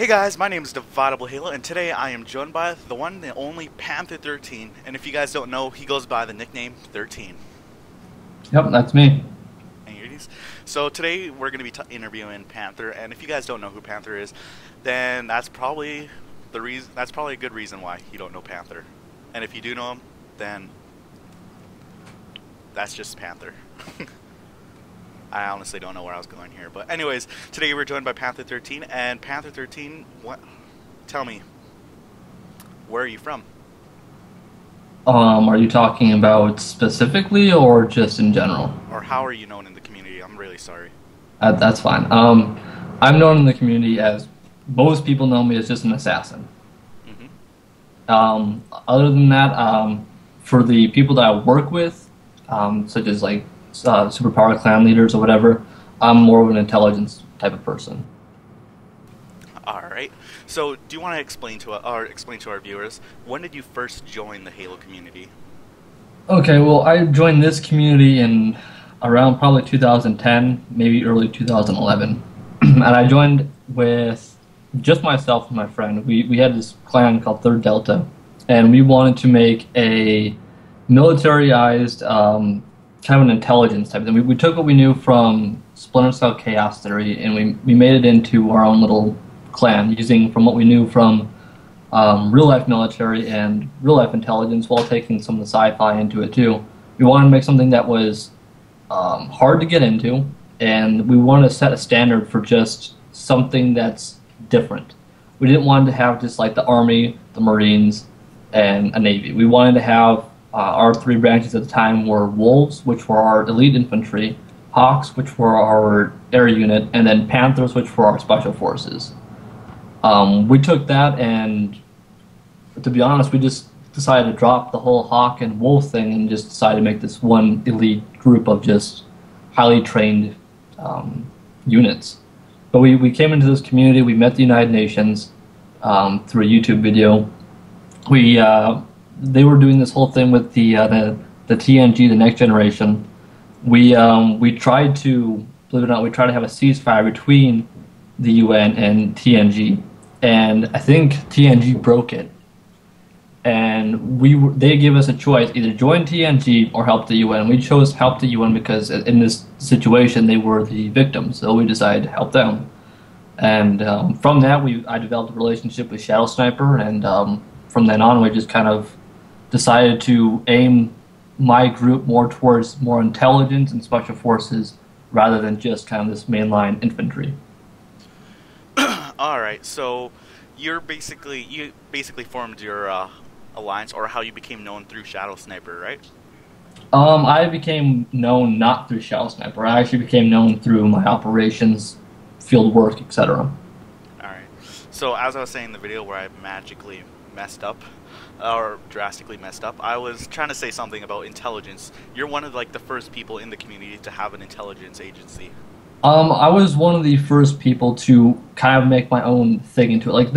Hey guys, my name is DividableHalo, and today I am joined by the one and only Panther13. And if you guys don't know, he goes by the nickname 13. Yep, that's me. So today we're going to be interviewing Panther, and if you guys don't know who Panther is, then that's probably the reason. That's probably a good reason why you don't know Panther. And if you do know him, then that's just Panther. I honestly don't know where I was going here, but anyways, today we're joined by Panther13, and Panther13, tell me, where are you from? Are you talking about specifically or just in general? Or how are you known in the community? I'm really sorry. That's fine. I'm known in the community as, most people know me as just an assassin. Other than that, for the people that I work with, such as like superpower clan leaders or whatever, I'm more of an intelligence type of person. Alright, so do you want to explain to our viewers, when did you first join the Halo community? Okay, well, I joined this community in around probably 2010, maybe early 2011. And I joined with just myself and my friend. We had this clan called 3rd Delta, and we wanted to make a militarized kind of an intelligence type of thing. We took what we knew from Splinter Cell Chaos Theory, and we made it into our own little clan, using from what we knew from real-life military and real-life intelligence, while taking some of the sci-fi into it too. We wanted to make something that was hard to get into, and we wanted to set a standard for just something that's different. We didn't want to have just like the Army, the Marines, and a Navy. We wanted to have our three branches at the time were Wolves, which were our elite infantry, Hawks, which were our air unit, and then Panthers, which were our special forces. We took that, and to be honest, we just decided to drop the whole Hawk and Wolf thing and just decided to make this one elite group of just highly trained units. But we came into this community, we met the United Nations through a YouTube video. They were doing this whole thing with the TNG, the Next Generation. We tried to, believe it or not, we tried to have a ceasefire between the UN and TNG, and I think TNG broke it. And they gave us a choice: either join TNG or help the UN. We chose help the UN because in this situation they were the victims, so we decided to help them. And from that, I developed a relationship with Shadow Sniper, and from then on, we just kind of decided to aim my group more towards more intelligence and special forces rather than just kind of this mainline infantry. All right, so you basically formed your alliance, or how you became known, through Shadow Sniper, right? I became known not through Shadow Sniper. I actually became known through my operations, field work, etc. All right. So as I was saying in the video where I magically messed up, or drastically messed up, I was trying to say something about intelligence. You're one of like the first people in the community to have an intelligence agency. I was one of the first people to kind of make my own thing into it. Like,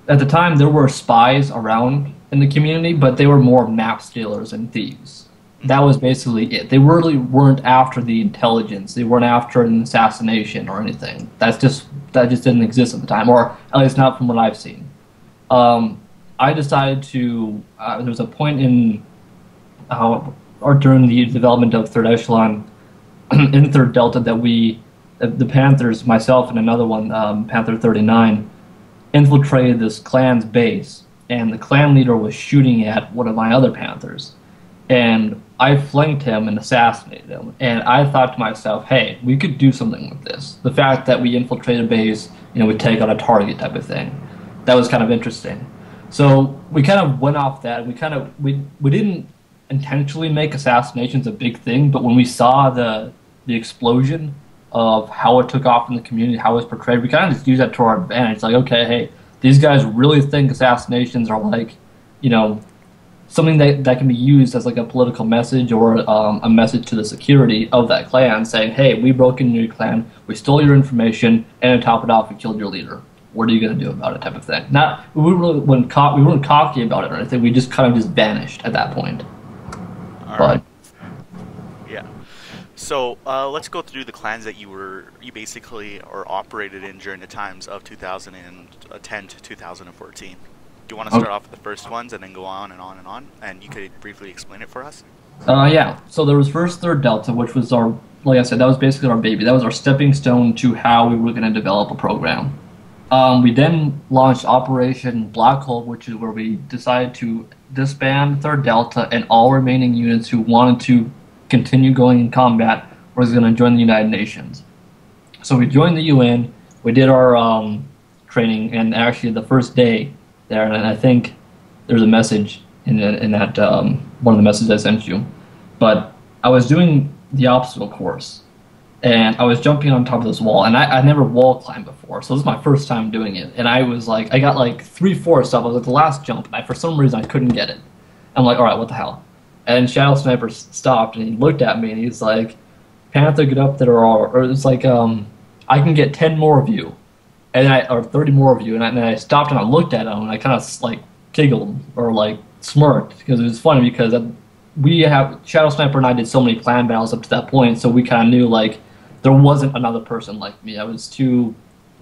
at the time, there were spies around in the community, but they were more map stealers and thieves. That was basically it. They really weren't after the intelligence. They weren't after an assassination or anything. That just didn't exist at the time, or at least not from what I've seen. I decided to, there was a point in, or during the development of 3rd Echelon in 3rd Delta, that the Panthers, myself and another one, Panther13, infiltrated this clan's base, and the clan leader was shooting at one of my other Panthers. And I flanked him and assassinated him, and I thought to myself, hey, we could do something with this. The fact that we infiltrated a base, we take out a target type of thing. That was kind of interesting. So we kind of went off that. We didn't intentionally make assassinations a big thing, but when we saw the explosion of how it took off in the community, how it was portrayed, we kind of just used that to our advantage. Like, okay, hey, these guys really think assassinations are like, something that can be used as like a political message, or a message to the security of that clan, saying, hey, we broke into your clan, we stole your information, and to top it off, we killed your leader. What are you going to do about it, type of thing. We weren't cocky about it or anything. We just kind of just vanished at that point. All right. Yeah. So let's go through the clans that you basically or operated in during the times of 2000 and attend 2014. Do you want to start off with the first ones and then go on and on and on? And you could briefly explain it for us? Yeah. So there was first Third Delta, which was our, like I said, that was basically our baby. That was our stepping stone to how we were going to develop a program. We then launched Operation Black Hole, which is where we decided to disband Third Delta, and all remaining units who wanted to continue going in combat was going to join the United Nations. So we joined the UN, we did our training, and actually the first day there, and I think there's a message in that one of the messages I sent you, but I was doing the obstacle course, and I was jumping on top of this wall, and I never wall climbed before, so this is my first time doing it, and I was like, I got like 3/4 up, I was at the last jump, and for some reason I couldn't get it. I'm like, alright, what the hell? And Shadow Sniper stopped, and he looked at me, and he's like, Panther, get up there, or it's like, I can get 10 more of you, or 30 more of you, and then I stopped and I looked at him, and I kind of like giggled, or like smirked, because it was funny, because Shadow Sniper and I did so many clan battles up to that point, so we kind of knew, like, there wasn't another person like me. I was too,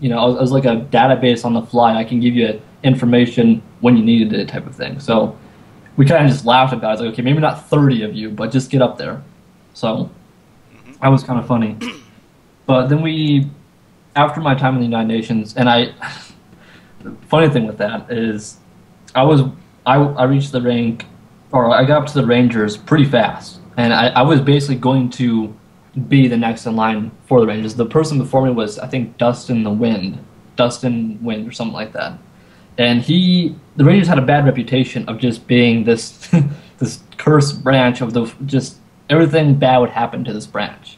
I was like a database on the fly. I can give you information when you needed it type of thing. So we kind of just laughed about it. I was like, okay, maybe not 30 of you, but just get up there. So that was kind of funny. But then after my time in the United Nations, and the funny thing with that is I reached the rank, or I got up to the Rangers pretty fast. And I was basically going to be the next in line for the Rangers. The person before me was, I think, Dustin Wind or something like that. And the Rangers had a bad reputation of just being this this cursed branch of just everything bad would happen to this branch.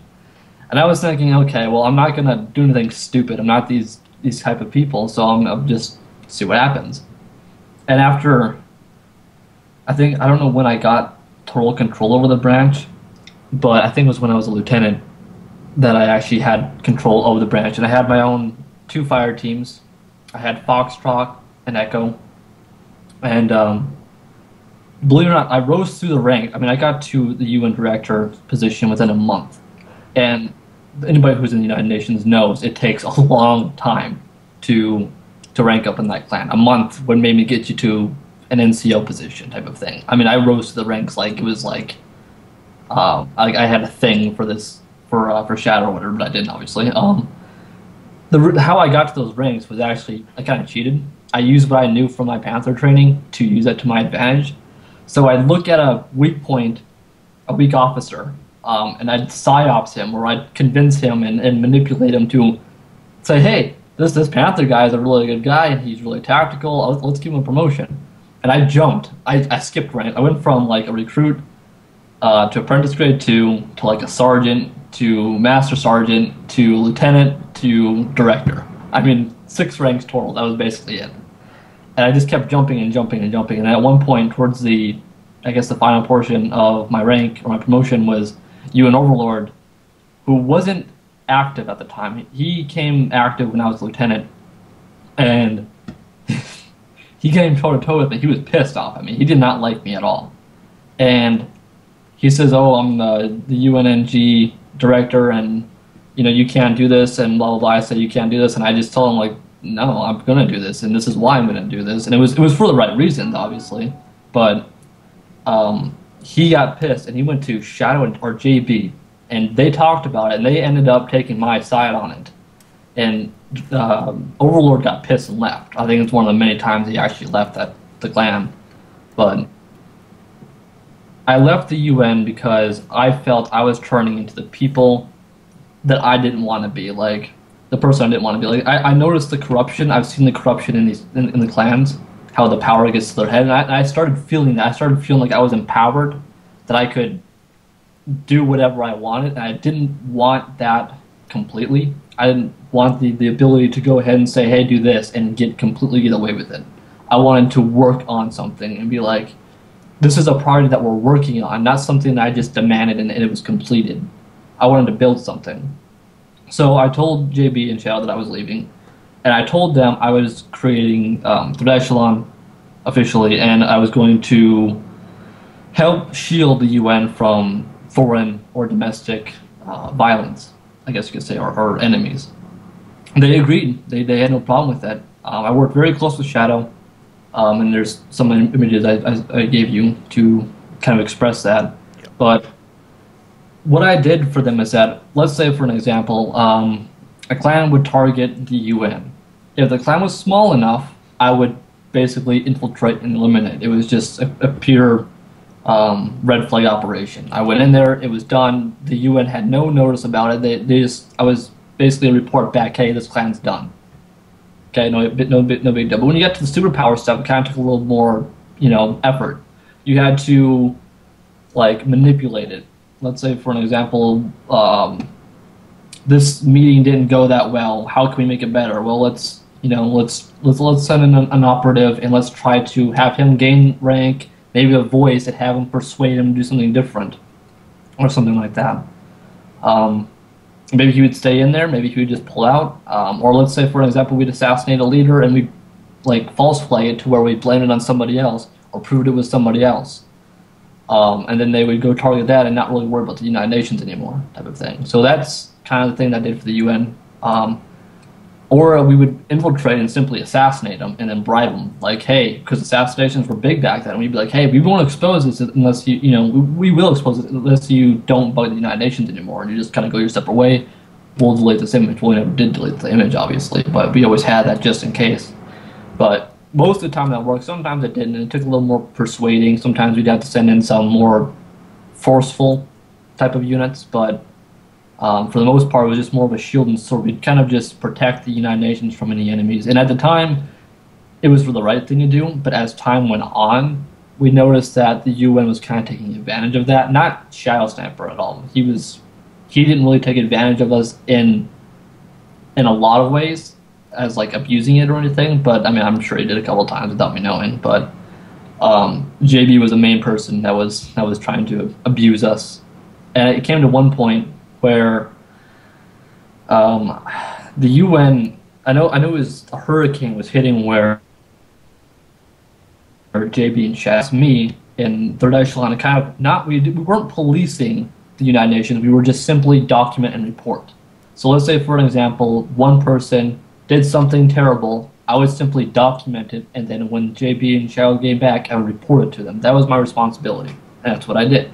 And I was thinking, okay, well, I'm not gonna do anything stupid. I'm not these type of people, so I'll just see what happens. And after, I don't know when I got total control over the branch, but I think it was when I was a lieutenant that I actually had control over the branch. And I had my own 2 fire teams. I had Foxtrot and Echo. And believe it or not, I rose through the rank. I mean, I got to the UN director position within a month. And anybody who's in the United Nations knows it takes a long time to rank up in that clan. A month would maybe get you to an NCO position type of thing. I mean, I rose to the ranks like it was like I had a thing for this for Shadow or whatever, but I didn't, obviously. How I got to those ranks was actually, I kind of cheated. I used what I knew from my Panther training to use that to my advantage. So I'd look at a weak point, a weak officer, and I'd psyops him, or I'd convince him and manipulate him to say, hey, this Panther guy is a really good guy, and he's really tactical, let's give him a promotion. And I jumped. I skipped rank. I went from like a recruit to apprentice grade 2 to like a sergeant to master sergeant to lieutenant to director. I mean, 6 ranks total. That was basically it. And I just kept jumping and jumping and jumping. And at one point, towards the final portion of my rank or my promotion was UN Overlord, who wasn't active at the time. He came active when I was lieutenant, and he came toe to toe with me. He was pissed off at me. He did not like me at all. And he says, oh, I'm the UNNG director, and you can't do this, and blah blah blah. I said, you can't do this, and I just told him, like, no, I'm gonna do this, and this is why I'm gonna do this. And it was for the right reasons, obviously, but he got pissed, and he went to Shadow or JB, and they talked about it, and they ended up taking my side on it. And Overlord got pissed and left. I think it's one of the many times he actually left the clan, but I left the UN because I felt I was turning into the people that I didn't want to be, like the person I didn't want to be. Like I noticed the corruption. I've seen the corruption in the clans, how the power gets to their head, and I started feeling that. I started feeling like I was empowered, that I could do whatever I wanted, and I didn't want that completely. I didn't want the ability to go ahead and say, hey, do this, and completely get away with it. I wanted to work on something and be like, this is a project that we're working on, not something that I just demanded and it was completed. I wanted to build something. So I told JB and Shadow that I was leaving, and I told them I was creating the Echelon officially, and I was going to help shield the UN from foreign or domestic violence, I guess you could say, or enemies. They agreed. They had no problem with that. I worked very close with Shadow, and there's some images I gave you to kind of express that. Yep. But what I did for them is that, let's say for an example, a clan would target the UN. If the clan was small enough, I would basically infiltrate and eliminate. It was just a pure red flag operation. I went in there, it was done. The UN had no notice about it. I was basically a report back, hey, this clan's done. Okay, no big deal. But when you get to the superpower stuff, it kind of took a little more, effort. You had to like manipulate it. Let's say, for an example, this meeting didn't go that well. How can we make it better? Well, let's send in an operative and let's try to have him gain rank, maybe a voice, and have him persuade him to do something different, or something like that. Maybe he would stay in there. Maybe he would just pull out. Or let's say, for an example, we'd assassinate a leader and we false flag it to where we blamed it on somebody else or proved it was somebody else. And then they would go target that and not really worry about the United Nations anymore, type of thing. So that's kind of the thing that I did for the UN. Or we would infiltrate and simply assassinate them and then bribe them. Like, hey, because assassinations were big back then. We'd be like, hey, we won't expose this unless we will expose it unless you don't bug the United Nations anymore. And you just kind of go your separate way. We'll delete this image. Well, we never did delete the image, obviously, but we always had that just in case. But most of the time that worked. Sometimes it didn't. It took a little more persuading. Sometimes we'd have to send in some more forceful type of units, but for the most part, it was just more of a shield and sword. We'd kind of just protect the United Nations from any enemies. And at the time, it was for the right thing to do, but as time went on, we noticed that the UN was kind of taking advantage of that. Not Shadow Sniper at all. He didn't really take advantage of us in a lot of ways, as like abusing it or anything, but I mean, I'm sure he did a couple times without me knowing. But JB was the main person that was trying to abuse us, and it came to one point where the UN, I know it was a hurricane was hitting where JB and Shaz, me in Third Echelon, kind of we weren't policing the United Nations. We were just simply document and report. So let's say, for an example, one person did something terrible. I would simply document it, and then when JB and Shao came back, I would report it to them. That was my responsibility, and that's what I did.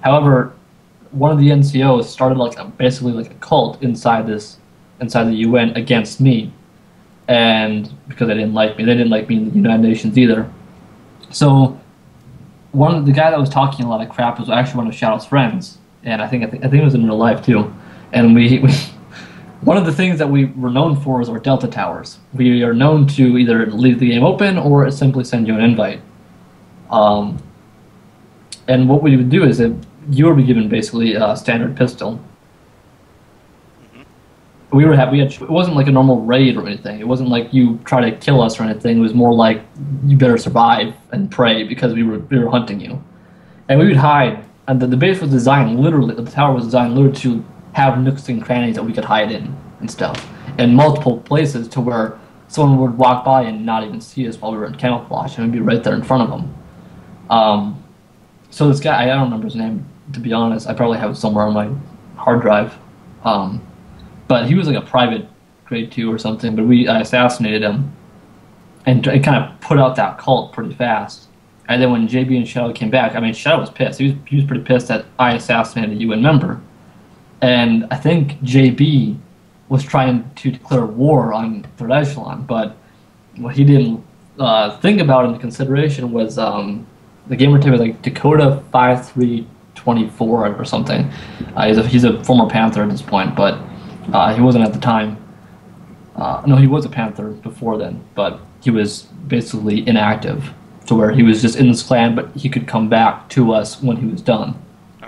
However, one of the NCOs started basically like a cult inside the UN against me, and because they didn't like me in the United Nations either. So the guy that was talking a lot of crap was actually one of Shadow's friends, and I think it was in real life too. And we one of the things that we were known for is our Delta Towers. We are known to either leave the game open or simply send you an invite. And what we would do is that you would be given basically a standard pistol. It wasn't like a normal raid or anything. It wasn't like you try to kill us or anything. It was more like you better survive and pray because we were hunting you. And we would hide. And the base was designed literally, the tower was designed literally to have nooks and crannies that we could hide in and stuff. In multiple places to where someone would walk by and not even see us while we were in camouflage, and we'd be right there in front of them. So this guy, I don't remember his name, to be honest. I probably have it somewhere on my hard drive. But he was like a private grade 2 or something, but I assassinated him and it kind of put out that cult pretty fast. And then when JB and Shadow came back, I mean, Shadow was pissed. He was pretty pissed that I assassinated a UN member. And I think JB was trying to declare war on Third Echelon, but what he didn't think about in consideration was the gamer tag was like Dakota 5324 or something. He's a former Panther at this point, but he wasn't at the time. No, he was a Panther before then, but he was basically inactive to where he was just in this clan, but he could come back to us when he was done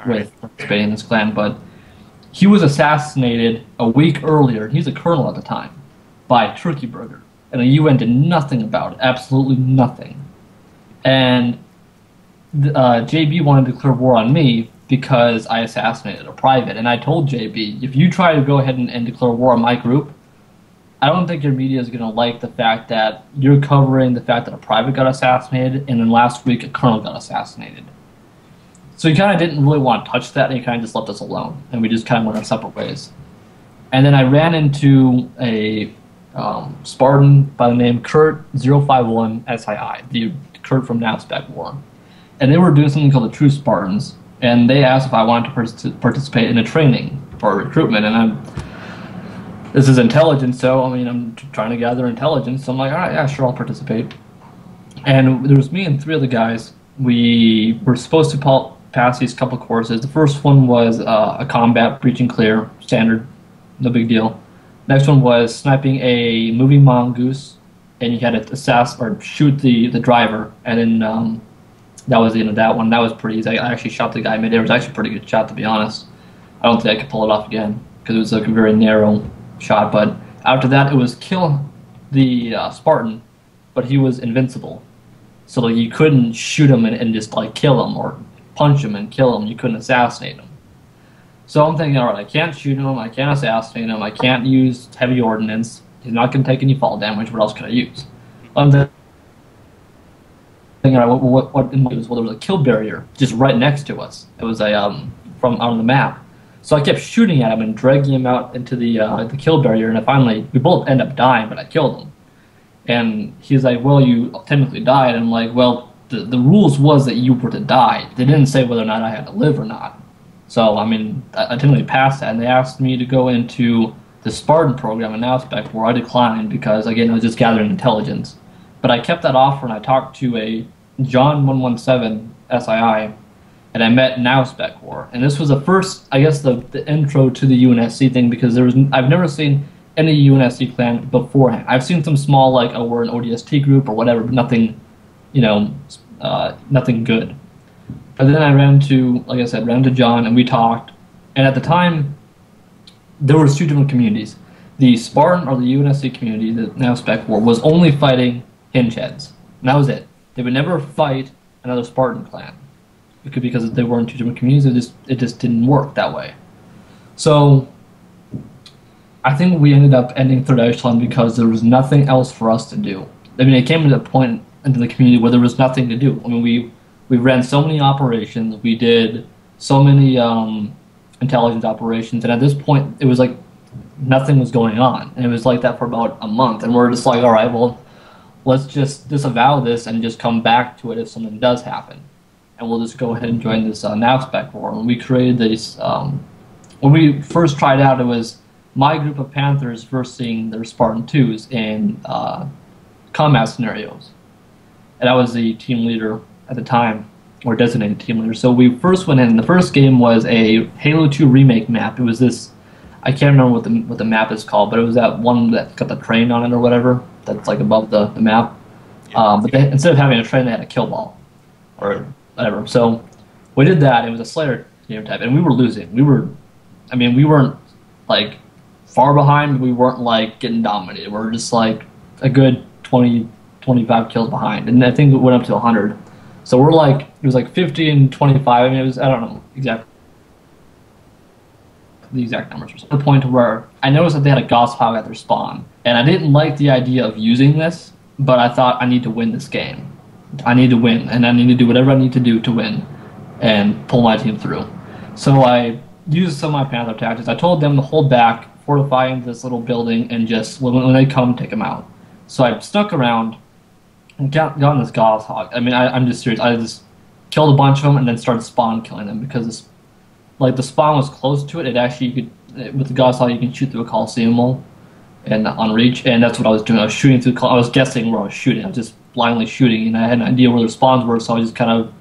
with participating in this clan. But he was assassinated a week earlier, and he's a colonel at the time, by Turkey Burger. And the UN did nothing about it, absolutely nothing. And JB wanted to declare war on me because I assassinated a private. And I told JB, if you try to go ahead and declare war on my group, I don't think your media is going to like the fact that you're covering the fact that a private got assassinated, and then last week a colonel got assassinated. So he kind of didn't really want to touch that, and he kind of just left us alone, and we just kind of went our separate ways. And then I ran into a Spartan by the name Kurt051SII, the Kurt from NavSpecWar. And they were doing something called the True Spartans, and they asked if I wanted to participate in a training for recruitment, and this is intelligence, so I mean I'm trying to gather intelligence, so I'm like, all right, yeah, sure, I'll participate. And there was me and 3 other guys. We were supposed to pass these couple courses. The first one was a combat breach and clear, standard, no big deal. Next one was sniping a moving mongoose, and you had to assess or shoot the driver, and then that was the end of that one. That was pretty easy. I actually shot the guy midair. It was actually a pretty good shot, to be honest. I don't think I could pull it off again because it was like a very narrow shot. But after that, it was kill the Spartan, but he was invincible. So like, you couldn't shoot him and just like kill him or punch him and kill him. You couldn't assassinate him. So I'm thinking, all right, I can't shoot him, I can't assassinate him, I can't use heavy ordnance. He's not going to take any fall damage. What else can I use? I'm thinking, all right, what in my, well, there was a kill barrier just right next to us. It was from on the map. So I kept shooting at him and dragging him out into the kill barrier, and finally we both end up dying, but I killed him. And he's like, well, you technically died. And I'm like, well, the rules was that you were to die. They didn't say whether or not I had to live or not. So, I mean, I technically passed that, and they asked me to go into the Spartan program in NavSpec, where I declined because, again, I was just gathering intelligence. But I kept that offer, and I talked to a John 117 SII, and I met NavSpecWar. And this was the first, I guess, the intro to the UNSC thing, because I've never seen any UNSC clan beforehand. I've seen some small, like, oh, we're an ODST group or whatever, but nothing, nothing good. But then I ran to John, and we talked. And at the time, there was 2 different communities. The Spartan, or the UNSC community, the NavSpecWar, was only fighting hingeheads. And that was it. They would never fight another Spartan clan. It could be because they were in 2 different communities. It just didn't work that way. So I think we ended up ending 3rd Echelon because there was nothing else for us to do. I mean, it came to a point into the community where there was nothing to do. I mean, we ran so many operations, we did so many intelligence operations, and at this point, it was like nothing was going on. And it was like that for about a month, and we're just like, all right, well, let's just disavow this and just come back to it if something does happen. And we'll just go ahead and join this NavSpecWar. And we created this, when we first tried out, it was my group of Panthers versus their Spartan 2s in combat scenarios. And I was the team leader at the time, or designated team leader. So we first went in. The first game was a Halo 2 remake map. It was this, I can't remember what the map is called, but it was that one that got the train on it or whatever. That's like above the map. But instead of having a train, they had a kill ball or whatever. So we did that. It was a Slayer game type, and we were losing. We weren't like far behind. We weren't like getting dominated. We were just like a good 20, 25 kills behind, and I think it went up to 100. So we're like, it was like 50 and 25. I mean, it was, I don't know exactly the exact numbers. To the point where I noticed that they had a Gauss Hog at their spawn, and I didn't like the idea of using this, but I thought I need to win this game. I need to win, and I need to do whatever I need to do to win and pull my team through. So I used some of my Panther tactics. I told them to hold back, fortify into this little building, and just, when they come, take them out. So I stuck around and got on this Gauss Hog. I mean, I'm just serious. I just killed a bunch of them and then started spawn killing them because the spawn was close to it. It actually, with the Gauss Hog, you can shoot through a Coliseum wall and on reach, and that's what I was doing. I was shooting through. I was guessing where I was shooting. I was just blindly shooting, and I had an idea where the spawns were, so I was just kind of,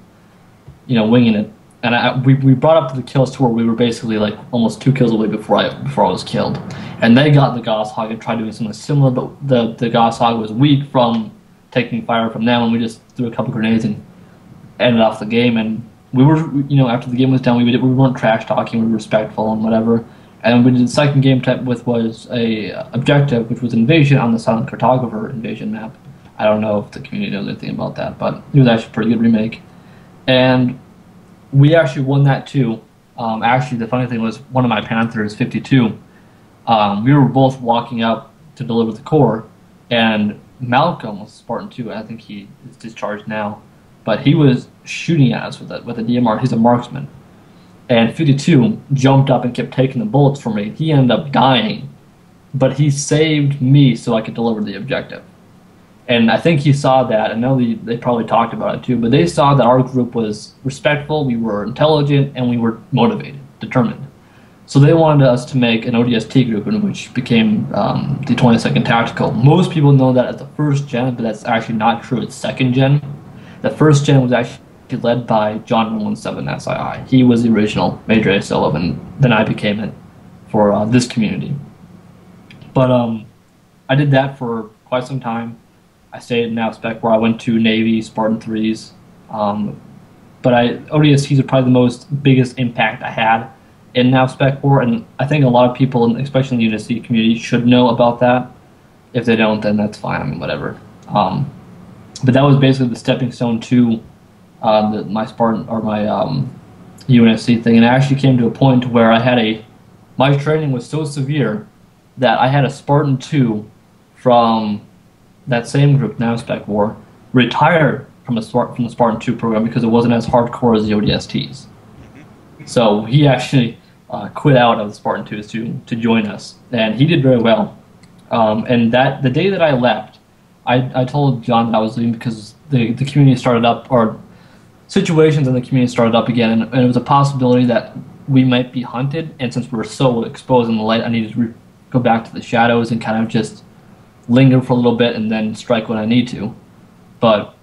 winging it. And we brought up to the kills to where we were basically like almost 2 kills away before I was killed. And they got the Gauss Hog and tried doing something similar, but the Gauss Hog was weak from taking fire from them, and we just threw a couple grenades and ended off the game. And we were, after the game was done, we weren't trash talking, we were respectful and whatever. And we did the second game type was a objective, which was invasion on the Silent Cartographer invasion map. I don't know if the community knows anything about that, but it was actually a pretty good remake. And we actually won that too. Actually, the funny thing was, one of my Panthers, 52, we were both walking up to deliver the core, and Malcolm was Spartan 2, and I think he is discharged now, but he was shooting at us with a DMR. He's a marksman. And 52 jumped up and kept taking the bullets from me. He ended up dying but he saved me so I could deliver the objective. And I think he saw that. I know they probably talked about it too, but they saw that our group was respectful, we were intelligent, and we were motivated, determined. So they wanted us to make an ODST group, in which became the 22nd Tactical. Most people know that as the first gen, but that's actually not true. It's second gen. The first gen was actually led by John 117 SII. He was the original Major A. and then I became it for this community. But I did that for quite some time. I stayed in NavSpecWar. I went to Navy, Spartan 3s. But ODSTs are probably the biggest impact I had in NavSpecWar, and I think a lot of people, especially in the UNSC community, should know about that. If they don't, then that's fine. I mean, whatever. But that was basically the stepping stone to my Spartan or my UNSC thing, and I actually came to a point where my training was so severe that I had a Spartan 2 from that same group, NavSpecWar, retired from the Spartan 2 program because it wasn't as hardcore as the ODSTs. So he actually quit out of the Spartan 2s to join us, and he did very well. And the day that I left, I told John that I was leaving because the community started up, or situations in the community started up again, and it was a possibility that we might be hunted, and since we were so exposed in the light, I needed to go back to the shadows and kind of just linger for a little bit and then strike when I need to. But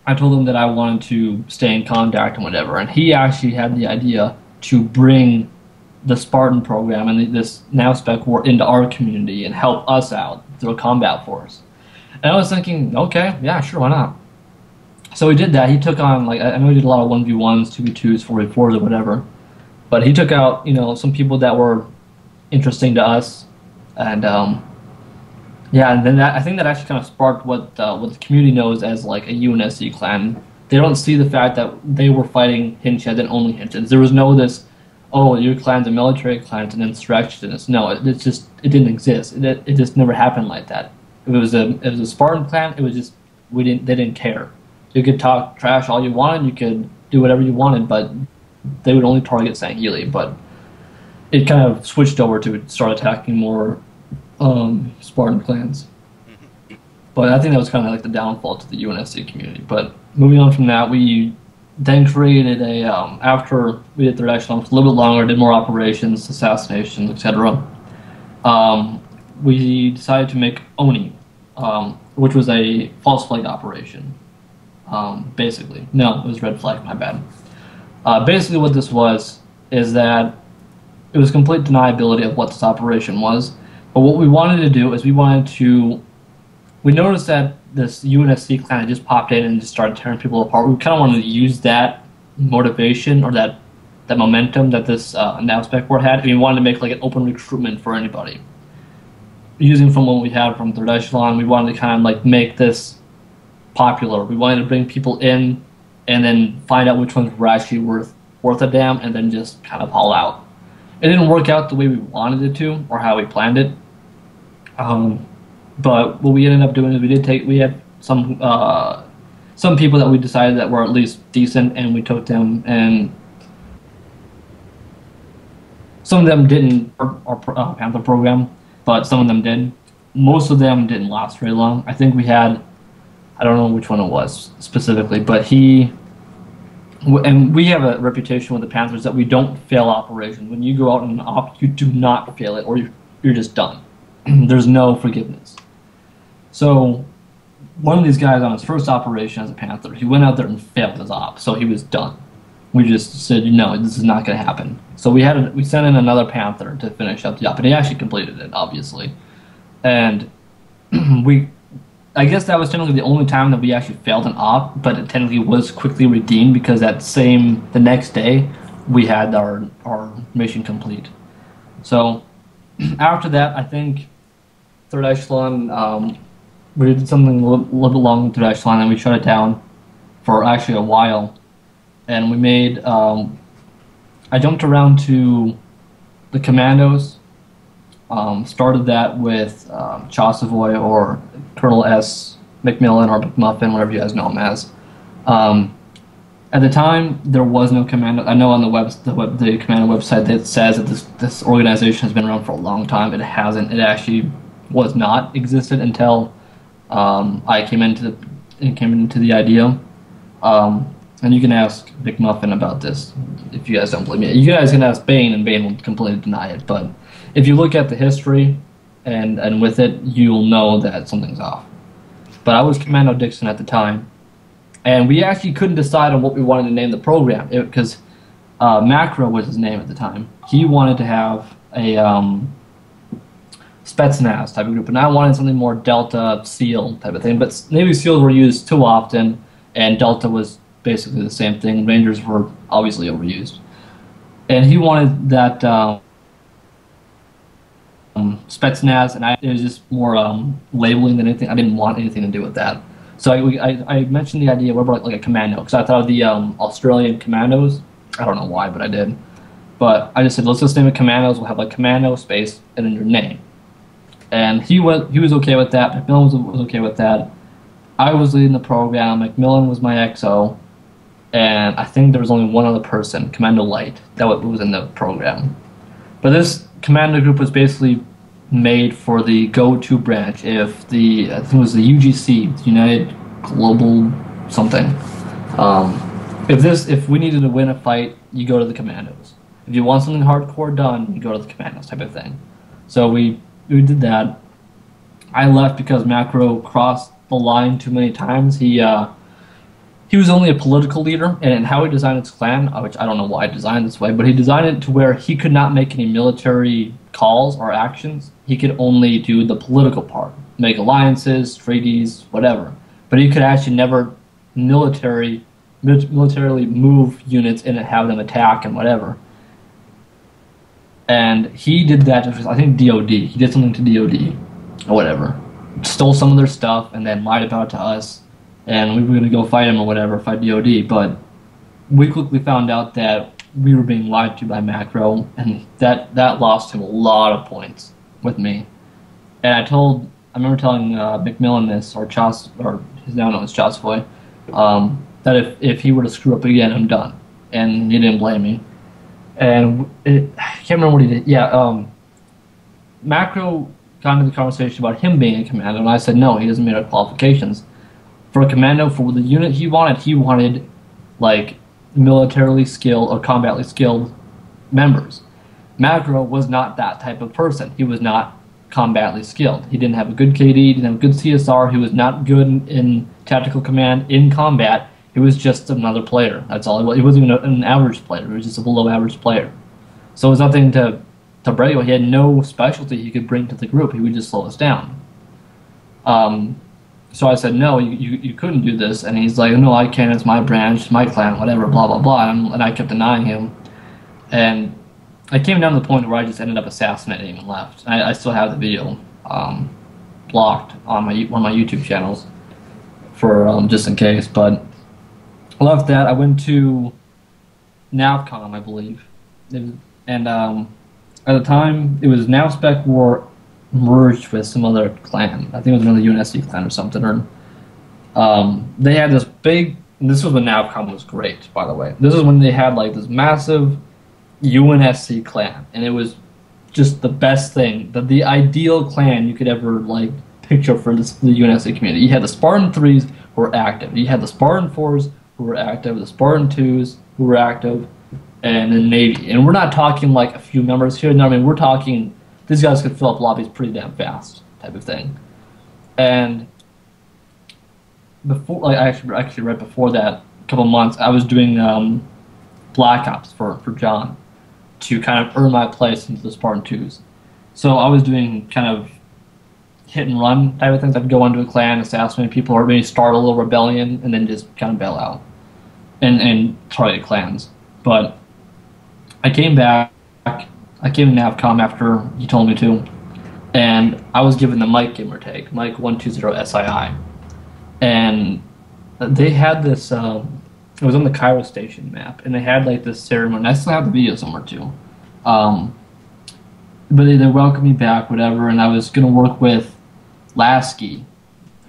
I told him that I wanted to stay in contact and whatever, and he actually had the idea to bring the Spartan program and this NavSpecWar into our community and help us out through a combat force. And I was thinking, okay, yeah, sure, why not? So he did that. He took on, I know he did a lot of 1v1s, 2v2s, 4v4s, or whatever, but he took out, some people that were interesting to us, and yeah, and then I think that actually kind of sparked what the community knows as like a UNSC clan. They don't see the fact that they were fighting Hinchheads and only Hinchheads. There was no your clan's a military clan, it's an insurrectionist. No, it didn't exist. It just never happened like that. If it was a Spartan clan, it was just they didn't care. You could talk trash all you wanted, you could do whatever you wanted, but they would only target Sangheili. But it kind of switched over to start attacking more Spartan clans. But I think that was kind of like the downfall to the UNSC community. But moving on from that, we then created after we did Third Echelon, a little bit longer, did more operations, assassinations, etc. We decided to make ONI, which was a false flag operation. Basically. No, it was red flag, my bad. Basically what this was is that it was complete deniability of what this operation was. But what we wanted to do is we noticed that this UNSC clan had just popped in and just started tearing people apart. We kind of wanted to use that motivation or that momentum that this NavSpecWar had, and we wanted to make like an open recruitment for anybody. Using from what we had from Third Echelon, we wanted to kind of like make this popular. We wanted to bring people in and then find out which ones were actually worth a damn, and then just kind of haul out. It didn't work out the way we wanted it to, or how we planned it. But what we ended up doing is we had some people that we decided that were at least decent, and we took them, and some of them didn't our Panther program, but some of them did. Most of them didn't last very long. I think we had, I don't know which one it was specifically, but and we have a reputation with the Panthers that we don't fail operations. When you go out on an op, you do not fail it, or you're just done. There's no forgiveness. So one of these guys on his first operation as a Panther, he went out there and failed his op, so he was done. We just said, no, this is not going to happen. So we sent in another Panther to finish up the op, and he actually completed it, obviously. And I guess that was technically the only time that we actually failed an op, but it technically was quickly redeemed because the next day, we had our mission complete. So after that, I think Third Echelon, we did something a little bit long with Third Echelon, and we shut it down for actually a while. And we made, I jumped around to the Commandos, started that with Chosavoy or Colonel S. McMillan or McMuffin, whatever you guys know him as. At the time, there was no commando. I know on the commando website that says that this organization has been around for a long time. It hasn't. It actually was not existed until I came into the idea. And you can ask McMuffin about this if you guys don't believe me. You guys can ask Bane, and Bane will completely deny it. But if you look at the history and with it, you'll know that something's off. But I was Commando Dixon at the time, and we actually couldn't decide on what we wanted to name the program because Macro was his name at the time. He wanted to have a Spetsnaz type of group, and I wanted something more Delta SEAL type of thing. But Navy SEALs were used too often, and Delta was basically the same thing. Rangers were obviously overused, and he wanted that Spetsnaz, and it was just more labeling than anything. I didn't want anything to do with that. So I mentioned the idea of like a commando, because I thought of the Australian commandos. I don't know why, but I did. But I just said, let's just name it commandos. We'll have like commando space and then your name. And he was okay with that. McMillan was okay with that. I was leading the program. McMillan was my XO. And I think there was only one other person, Commando Light, that was in the program. But this commando group was basically made for the go-to branch if I think it was the UGC, United Global something. If we needed to win a fight, you go to the commandos. If you want something hardcore done, you go to the commandos type of thing. So we did that. I left because Macro crossed the line too many times. He was only a political leader, and how he designed his clan, which I don't know why he designed this way, but he designed it to where he could not make any military calls or actions. He could only do the political part, make alliances, treaties, whatever. But he could actually never militarily move units in and have them attack and whatever. And he did that to, I think, DOD. He did something to DOD or whatever. Stole some of their stuff and then lied about it to us. And we were going to go fight him or whatever, fight DOD. But we quickly found out that we were being lied to by Macro, and that lost him a lot of points with me. And I remember telling McMillan this, or he's now known as Chosvoy, that if he were to screw up again, I'm done. And he didn't blame me. And I can't remember what he did. Yeah, Macro got into the conversation about him being a commando, and I said no, he doesn't meet our qualifications. For a commando, for the unit he wanted like militarily skilled or combatly skilled members. Macro was not that type of person. He was not combatly skilled. He didn't have a good KD, didn't have a good CSR, he was not good in tactical command, in combat. He was just another player. That's all he was. He wasn't even an average player. He was just a below average player. So it was nothing to brag about. He had no specialty he could bring to the group. He would just slow us down. So I said, no, you couldn't do this. And he's like, no, I can. It's my branch, my clan, whatever, blah, blah, blah. And I kept denying him. And I came down to the point where I just ended up assassinating him and left. And I still have the video blocked on one of my YouTube channels for just in case. But I left that. I went to NavCom, I believe. And at the time, it was NavSpecWar merged with some other clan. I think it was another UNSC clan or something. Or they had this big. This was when NavCom was great, by the way. This is when they had like this massive UNSC clan, and it was just the best thing, the ideal clan you could ever like picture for the UNSC community. You had the Spartan 3s who were active. You had the Spartan 4s who were active. The Spartan 2s who were active, and the Navy. And we're not talking like a few members here. No, I mean we're talking. These guys could fill up lobbies pretty damn fast, type of thing. And before, like actually right before that, a couple months, I was doing Black Ops for John to kind of earn my place into the Spartan 2s. So I was doing kind of hit and run type of things. I'd go into a clan, assassinate people, or maybe start a little rebellion, and then just kind of bail out and target clans. But I came back. I came to NavCom after he told me to, and I was given the Mike gamer tag, Mike 120 SII, and they had this. It was on the Cairo Station map, and they had like this ceremony. I still have the video somewhere too, but they welcomed me back, whatever, and I was gonna work with Lasky,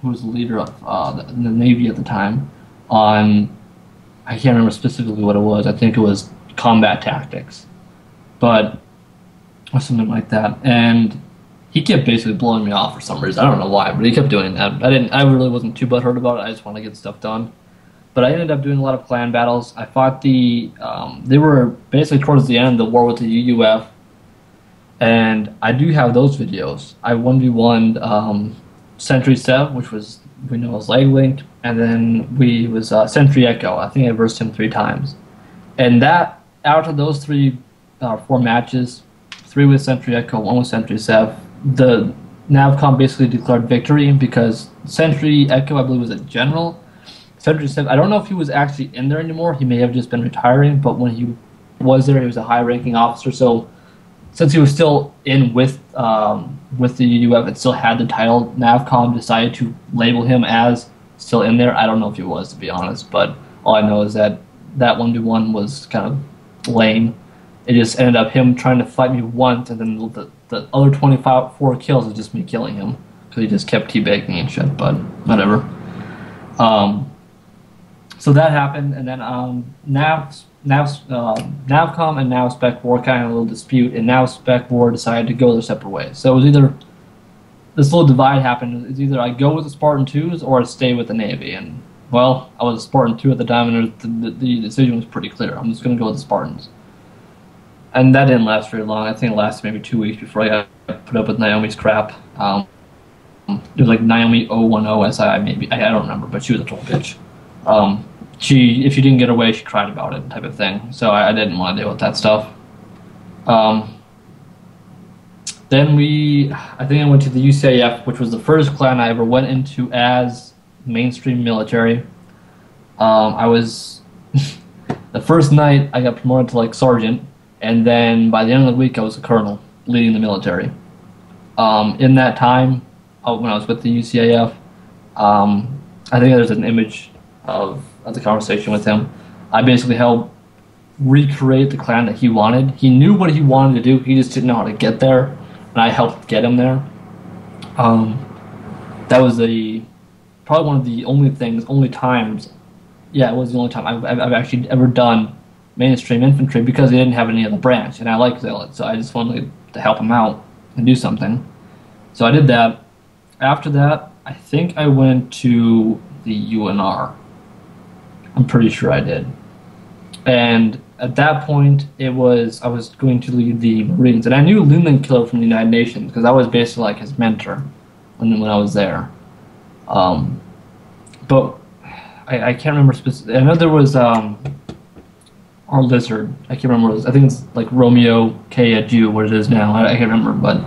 who was the leader of the Navy at the time, on. I can't remember specifically what it was. I think it was combat tactics, but or something like that. And he kept basically blowing me off for some reason. I don't know why, but he kept doing that. I really wasn't too butthurt about it. I just wanted to get stuff done. But I ended up doing a lot of clan battles. I fought they were basically towards the end of the war with the UUF, and I do have those videos. I 1v1 Sentry Sev, which was, we know, as leg linked, and then we was Sentry Echo. I think I versed him 3 times. And that, out of those 4 matches, 3 with Sentry Echo, 1 with Sentry Sev, the NavCom basically declared victory because Sentry Echo, I believe, was a general. Sentry Sev, I don't know if he was actually in there anymore. He may have just been retiring, but when he was there, he was a high-ranking officer. So since he was still in with the UUF and still had the title, NavCom decided to label him as still in there. I don't know if he was, to be honest, but all I know is that 1v1 was kind of lame. It just ended up him trying to fight me once, and then the other 4 kills was just me killing him because he just kept teabagging and shit, but whatever. So that happened, and then NavCom and NavSpecWar kind of a little dispute, and NavSpecWar decided to go their separate ways. So it was either, this little divide happened, it's either I go with the Spartan 2s or I stay with the Navy. And, well, I was a Spartan 2 at the time, and the decision was pretty clear. I'm just going to go with the Spartans. And that didn't last very long. I think it lasted maybe 2 weeks before I got put up with Naomi's crap. It was like Naomi 010 SI, maybe. I don't remember, but she was a total bitch. If she didn't get her way, she cried about it, type of thing. So I didn't want to deal with that stuff. Then I think I went to the UCIF, which was the first clan I ever went into as mainstream military. I was the first night I got promoted to like sergeant, and then by the end of the week I was a colonel leading the military. In that time, when I was with the UCIF, I think there's an image of the conversation with him. I basically helped recreate the clan that he wanted. He knew what he wanted to do, he just didn't know how to get there, and I helped get him there. That was probably one of the only times, yeah, it was the only time I've actually ever done mainstream infantry, because he didn't have any other branch, and I like zealots, so I just wanted to help him out and do something. So I did that. After that, I think I went to the UNR. I'm pretty sure I did. And at that point, I was going to lead the Marines. And I knew Lumen Killer from the United Nations, because I was basically like his mentor when I was there. But I can't remember specifically. I know there was our Lizard. I can't remember what it was. I think it's like Romeo K at Jew, what it is now. I can't remember. But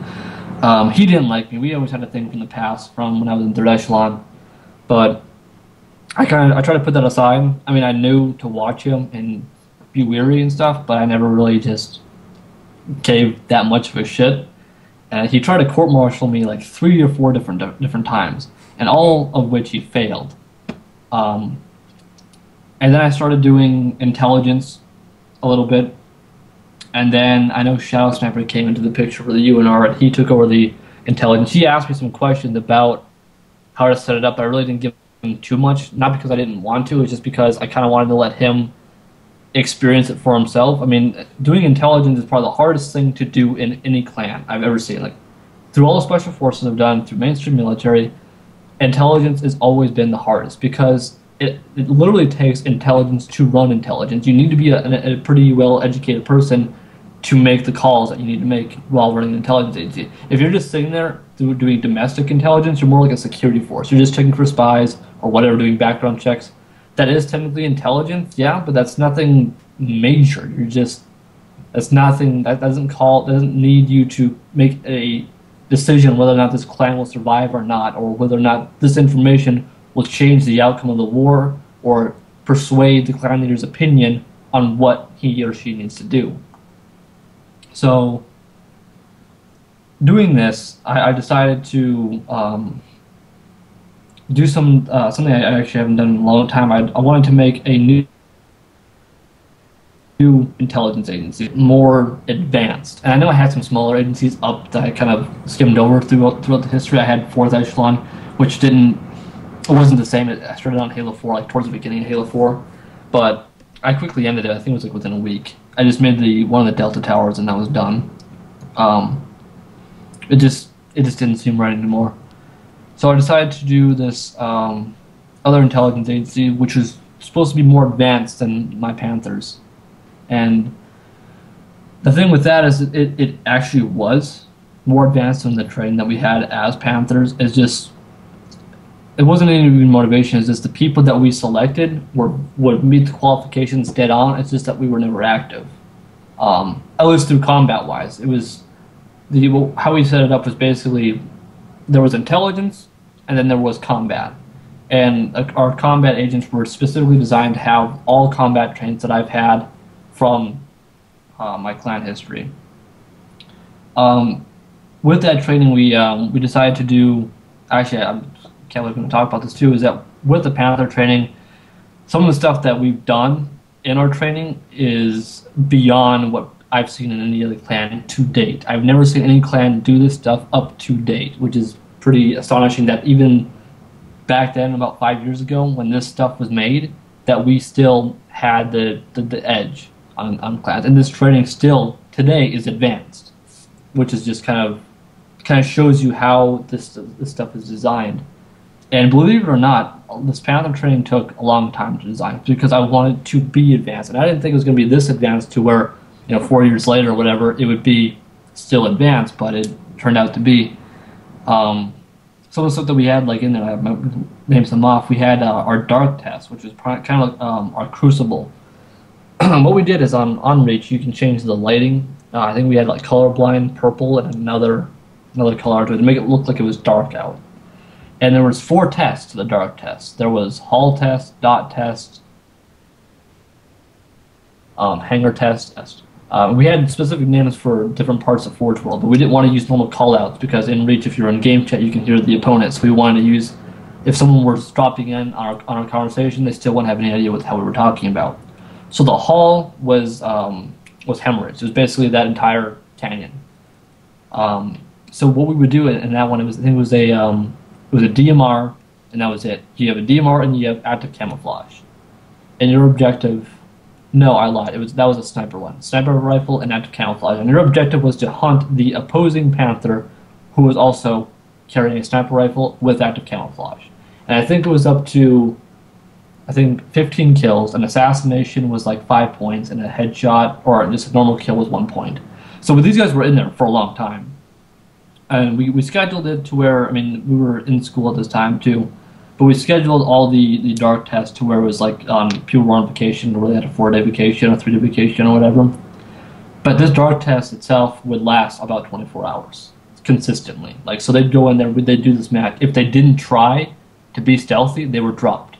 he didn't like me. We always had a thing from the past, from when I was in 3rd Echelon. But I tried to put that aside. I mean, I knew to watch him and be weary and stuff, but I never really just gave that much of a shit. And he tried to court-martial me like 3 or 4 different times, and all of which he failed. And then I started doing intelligence a little bit, and then I know Shadow Sniper came into the picture for the UNR, and he took over the intelligence. He asked me some questions about how to set it up, but I really didn't give him too much, not because I didn't want to, it's just because I kind of wanted to let him experience it for himself. I mean, doing intelligence is probably the hardest thing to do in any clan I've ever seen. Like, through all the special forces I've done, through mainstream military, intelligence has always been the hardest, because it literally takes intelligence to run intelligence. You need to be a pretty well-educated person to make the calls that you need to make while running an intelligence agency. If you're just sitting there doing domestic intelligence, you're more like a security force. You're just checking for spies or whatever, doing background checks. That is technically intelligence, yeah, but that's nothing major. That's nothing, that doesn't need you to make a decision whether or not this clan will survive or not, or whether or not this information will change the outcome of the war or persuade the clan leader's opinion on what he or she needs to do. So, doing this, I decided to do something I actually haven't done in a long time. I wanted to make a new intelligence agency, more advanced. And I know I had some smaller agencies up that I kind of skimmed over throughout the history. I had 4th Echelon, which wasn't the same. I started on Halo 4, like towards the beginning of Halo 4. But I quickly ended it. I think it was like within a week. I just made one of the Delta towers, and that was done. It just didn't seem right anymore. So I decided to do this other intelligence agency, which was supposed to be more advanced than my Panthers. And the thing with that is it actually was more advanced than the training that we had as Panthers. It wasn't any motivation. It's just the people that we selected would meet the qualifications dead on. It's just that we were never active. At least through combat-wise. It was how we set it up was basically there was intelligence and then there was combat. And our combat agents were specifically designed to have all combat traits that I've had from my clan history. With that training, we decided to do. Actually, I can't believe I'm going to talk about this too. Is that with the Panther training, some of the stuff that we've done in our training is beyond what I've seen in any other clan to date. I've never seen any clan do this stuff up to date, which is pretty astonishing. That even back then, about 5 years ago, when this stuff was made, that we still had the edge on clans, and this training still today is advanced, which is just kind of shows you how this stuff is designed. And believe it or not, this Panther training took a long time to design because I wanted to be advanced, and I didn't think it was going to be this advanced to where 4 years later or whatever it would be still advanced, but it turned out to be. Some of the stuff that we had like in there, I named some off. We had our dark test, which was kind of like our crucible. What we did is on Reach, you can change the lighting. I think we had like colorblind, purple, and another color to it to make it look like it was dark out. And there was 4 tests to the dark test. There was hall test, dot test, hangar test. We had specific names for different parts of Forge World, but we didn't want to use normal callouts because in Reach, if you're in game chat, you can hear the opponents. So we wanted to use, if someone was dropping in on our conversation, they still wouldn't have any idea how we were talking about. So the hall was hemorrhage. It was basically that entire canyon. So what we would do in that one, it was a DMR, and that was it. You have a DMR and you have active camouflage, and your objective. No, I lied. That was a sniper one. Sniper rifle and active camouflage. And your objective was to hunt the opposing Panther who was also carrying a sniper rifle with active camouflage. And I think it was up to 15 kills. An assassination was like 5 points, and a headshot or just a normal kill was 1 point. So these guys were in there for a long time. And we scheduled it to where, we were in school at this time too. But we scheduled all the dark tests to where it was like people were on vacation, or they had a 4-day vacation, a 3-day vacation, or whatever. But this dark test itself would last about 24 hours consistently. So they'd go in there, they'd do this match. If they didn't try to be stealthy, they were dropped.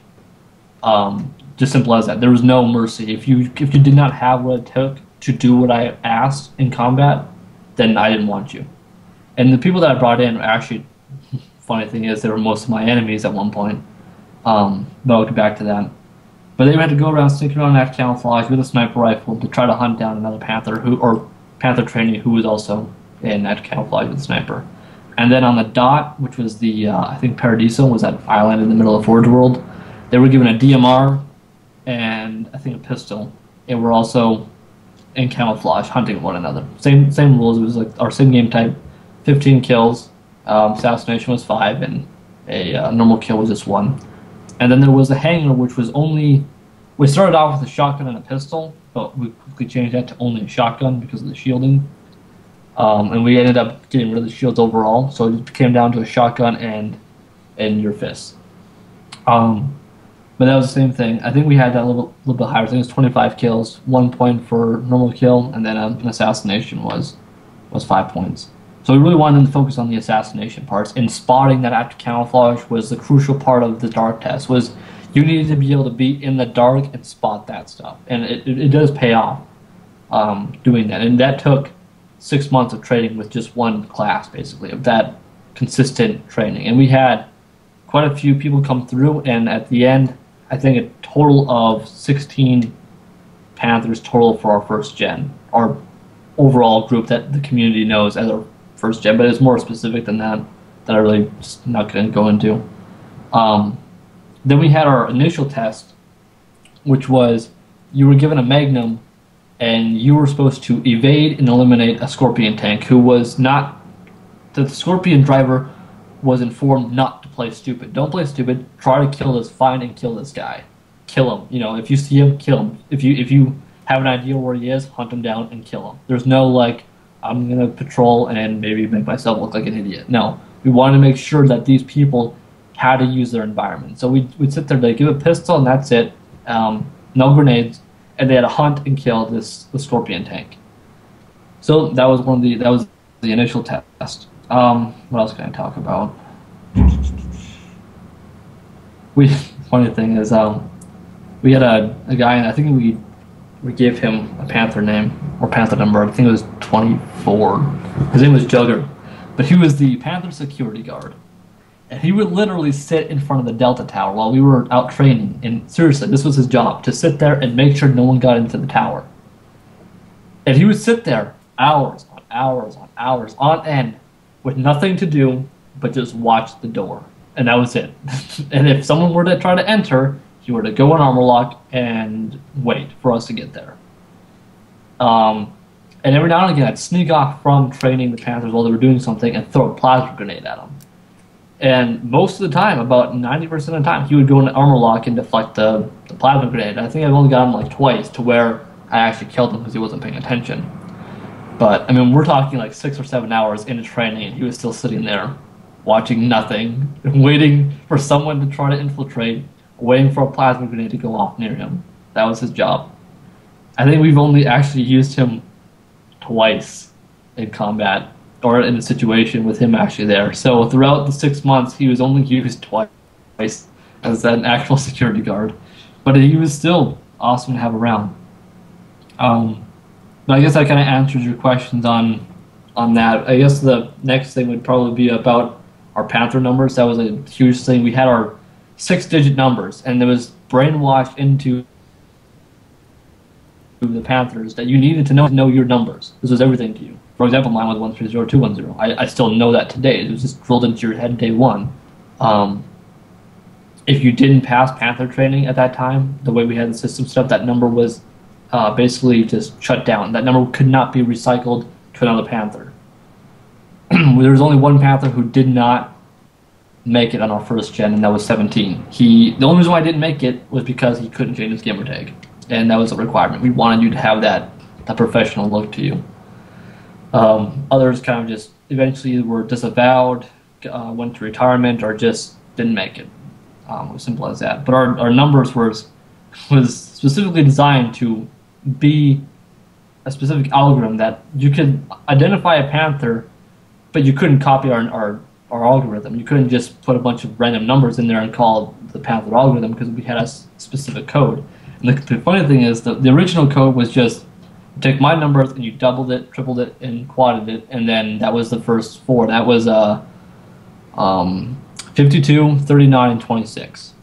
Just simple as that. There was no mercy. If you did not have what it took to do what I asked in combat, then I didn't want you. And the people that I brought in actually. Funny thing is, they were most of my enemies at one point, but I'll get back to that. But they had to go around sneaking around active camouflage with a sniper rifle to try to hunt down another Panther Panther trainee who was also in active camouflage with a sniper. And then on the dot, which was the I think Paradiso was that island in the middle of Forge World, they were given a DMR and I think a pistol, and were also in camouflage hunting one another. Same rules. It was like our same game type, 15 kills. Assassination was 5, and a normal kill was just 1. And then there was a hangar, which was only. We started off with a shotgun and a pistol, but we quickly changed that to only a shotgun because of the shielding. And we ended up getting rid of the shields overall, so it just came down to a shotgun and your fists. But that was the same thing. I think we had that a little bit higher. I think it was 25 kills, 1 point for normal kill, and then an assassination was 5 points. So we really wanted them to focus on the assassination parts, and spotting that active camouflage was the crucial part of the dark test. Was you needed to be able to be in the dark and spot that stuff, and it does pay off doing that. And that took 6 months of training with just one class, basically, of that consistent training. And we had quite a few people come through, and at the end, I think a total of 16 Panthers total for our first gen, our overall group that the community knows as our first gen, but it's more specific than that I really just not going to go into. Then we had our initial test, which was you were given a Magnum, and you were supposed to evade and eliminate a Scorpion tank who was not. The Scorpion driver was informed not to play stupid. Don't play stupid. Try to kill this. Find and kill this guy. Kill him. You know, if you see him, kill him. If you have an idea where he is, hunt him down and kill him. There's no like, I'm gonna patrol and maybe make myself look like an idiot. No, we wanted to make sure that these people had to use their environment. So we'd sit there, they'd give a pistol and that's it. No grenades, and they had to hunt and kill the Scorpion tank. So that was the initial test. What else can I talk about? Funny thing is, we had a guy, and I think we gave him a Panther name or Panther number. I think it was 24. His name was Jugger, but he was the Panther security guard, and he would literally sit in front of the Delta Tower while we were out training. And seriously, this was his job, to sit there and make sure no one got into the tower. And he would sit there hours on hours on hours on end with nothing to do but just watch the door. And that was it. And if someone were to try to enter, he were to go in armor lock and wait for us to get there. And every now and again, I'd sneak off from training the Panthers while they were doing something and throw a plasma grenade at them. And most of the time, about 90% of the time, he would go into armor lock and deflect the plasma grenade. I think I've only got him like twice to where I actually killed him because he wasn't paying attention. But, I mean, we're talking like 6 or 7 hours into training, and he was still sitting there watching nothing, waiting for someone to try to infiltrate, waiting for a plasma grenade to go off near him. That was his job. I think we've only actually used him twice in combat, or in a situation with him actually there. So throughout the 6 months, he was only used twice as an actual security guard. But he was still awesome to have around. But I guess that kind of answers your questions on that. I guess the next thing would probably be about our Panther numbers. That was a huge thing. We had our 6-digit numbers, and it was brainwashed into the Panthers that you needed to know your numbers. This was everything to you. For example, mine was 130210. I still know that today. It was just drilled into your head day one. If you didn't pass Panther training at that time, the way we had the system set up, that number was basically just shut down. That number could not be recycled to another Panther. There was only one Panther who did not make it on our first gen, and that was 17. The only reason why I didn't make it was because he couldn't change his gamer tag, and that was a requirement. We wanted you to have that professional look to you. Others kind of just eventually were disavowed, went to retirement, or just didn't make it. It was simple as that. But our numbers was specifically designed to be a specific algorithm that you could identify a Panther, but you couldn't copy our algorithm. You couldn't just put a bunch of random numbers in there and call it the Panther algorithm, because we had a specific code. And the funny thing is that the original code was just you take my numbers and you doubled it, tripled it, and quadded it, and then that was the first 4. That was 52, 39, and 26.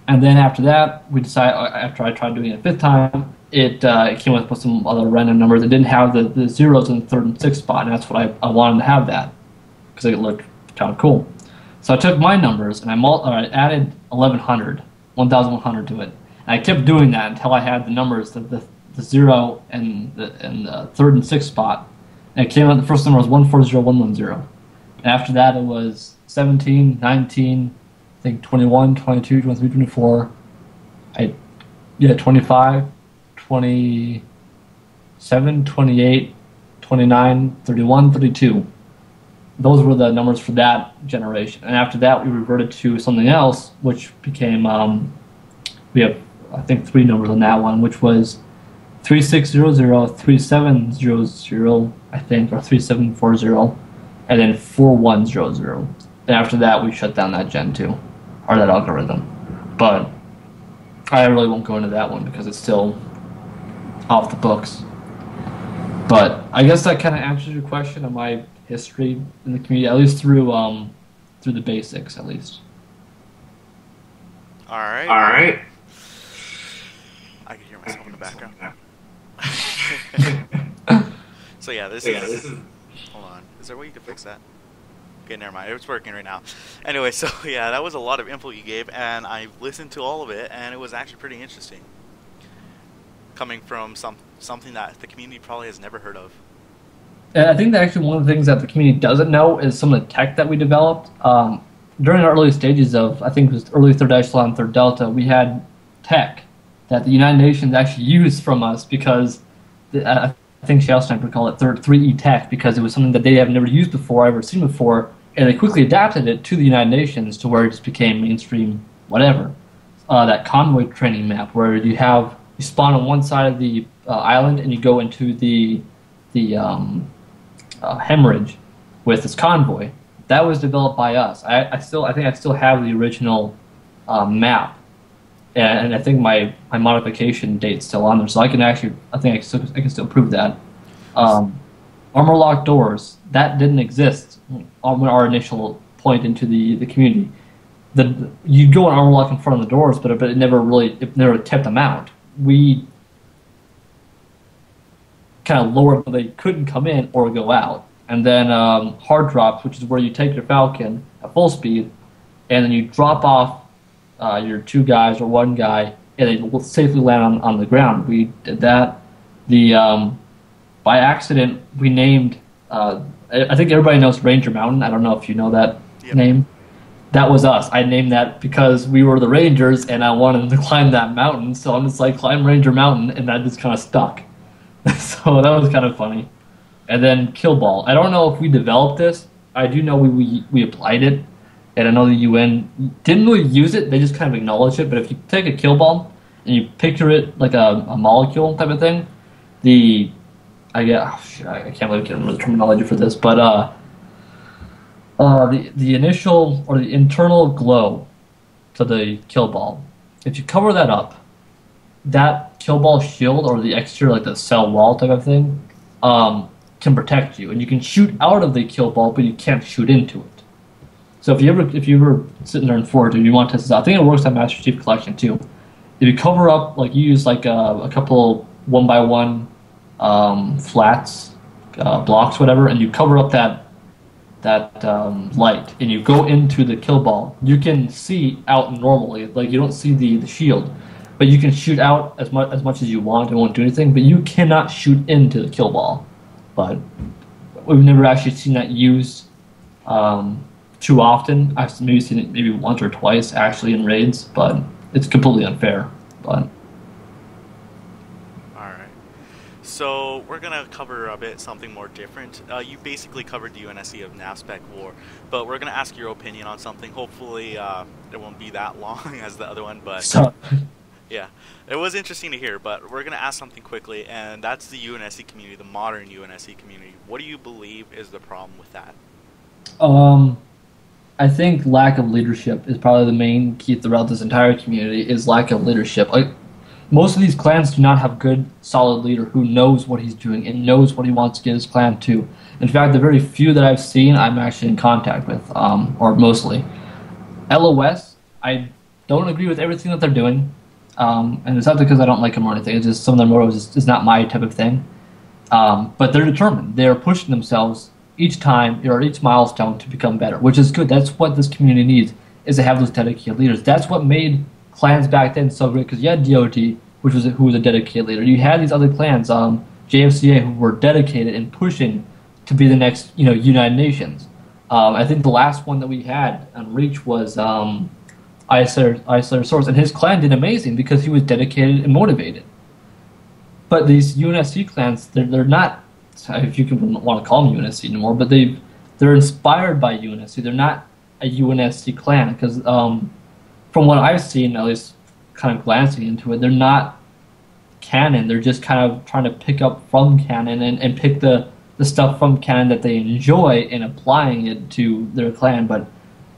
And then after that, we decided, after I tried doing it a 5th time, it came up with some other random numbers. It didn't have the zeros in the 3rd and 6th spot, and that's what I wanted to have that, because it looked kind of cool. So I took my numbers and I added 1,100 to it. And I kept doing that until I had the numbers, the 0 and the 3rd and 6th spot. And it came out, the first number was 140110. And after that, it was 17, 19, I think 21, 22, 23, 24, 25, 27, 28, 29, 31, 32. Those were the numbers for that generation. And after that, we reverted to something else, which became, we have, I think, 3 numbers on that one, which was 3600, 3700, I think, or 3740, and then 4100. And after that, we shut down that gen 2, or that algorithm. But I really won't go into that one because it's still off the books. But I guess that kind of answers your question on my history in the community, at least through the basics, at least. All right. I can hear myself in the background. So yeah, this is. Hold on. Is there a way you can fix that? Okay, never mind. It's working right now. Anyway, so yeah, that was a lot of info you gave, and I listened to all of it, and it was actually pretty interesting. coming from something that the community probably has never heard of. And I think that actually one of the things that the community doesn't know is some of the tech that we developed. During our early stages of, I think it was early Third Echelon, Third Delta, we had tech that the United Nations actually used from us because I think Shell Sniper called it 3E tech because it was something that they have never used before, ever seen before, and they quickly adapted it to the United Nations to where it just became mainstream whatever. That convoy training map where you spawn on one side of the island and you go into the hemorrhage with this convoy. That was developed by us. I think I still have the original map, and I think my modification date's still on there, so I can actually I can still prove that. Armor locked doors that didn't exist on our initial point into the community. You'd go and armor lock in front of the doors, but it never tipped them out. We kind of lowered, they couldn't come in or go out. And then hard drops, which is where you take your Falcon at full speed, and then you drop off your 2 guys or 1 guy, and they will safely land on the ground. We did that. By accident, we named, I think everybody knows Ranger Mountain. I don't know if you know that name. That was us. I named that because we were the Rangers, and I wanted to climb that mountain, so I'm just like, climb Ranger Mountain, and that just kind of stuck. So that was kind of funny. And then kill ball. I don't know if we developed this. I do know we applied it, and I know the UN didn't really use it. They just kind of acknowledged it. But if you take a kill ball and you picture it like a molecule type of thing, I can't believe I can't remember the terminology for this, but the initial or the internal glow to the kill ball, if you cover that up, that kill ball shield or the exterior, like the cell wall type of thing, can protect you, and you can shoot out of the kill ball, but you can't shoot into it. So if you ever sitting there in Forge and you want to test this out, I think it works on Master Chief Collection too. If you cover up, like you use like a couple 1x1 flats, blocks, whatever, and you cover up that light, and you go into the kill ball, you can see out normally. Like you don't see the shield, but you can shoot out as much as you want. It won't do anything, but you cannot shoot into the kill ball. But we've never actually seen that used too often. I've maybe seen it maybe once or twice actually in raids, but it's completely unfair. But alright. So we're going to cover a bit something more different. You basically covered the UNSC of NavSpecWar, but we're going to ask your opinion on something. Hopefully it won't be that long as the other one, but yeah, it was interesting to hear, but we're going to ask something quickly, and that's the UNSC community, the modern UNSC community. What do you believe is the problem with that? I think lack of leadership is probably the main key throughout this entire community, is lack of leadership. Like, most of these clans do not have good, solid leader who knows what he's doing and knows what he wants to get his clan to. In fact, the very few that I've seen, I'm actually in contact with, or mostly. LOS, I don't agree with everything that they're doing. And it's not because I don't like them or anything. It's just some of their motives is not my type of thing. But they're determined. They're pushing themselves each time or each milestone to become better, which is good. That's what this community needs, is to have those dedicated leaders. That's what made clans back then so great, because you had DOD, who was a dedicated leader. You had these other clans, JFCA, who were dedicated and pushing to be the next, United Nations. I think the last one that we had on Reach was Isolator Source, and his clan did amazing because he was dedicated and motivated. But these UNSC clans, they're not, if you can want to call them UNSC anymore, but they're inspired by UNSC. They're not a UNSC clan, because from what I've seen, at least kind of glancing into it, they're not canon. They're just kind of trying to pick up from canon and pick the stuff from canon that they enjoy and applying it to their clan. But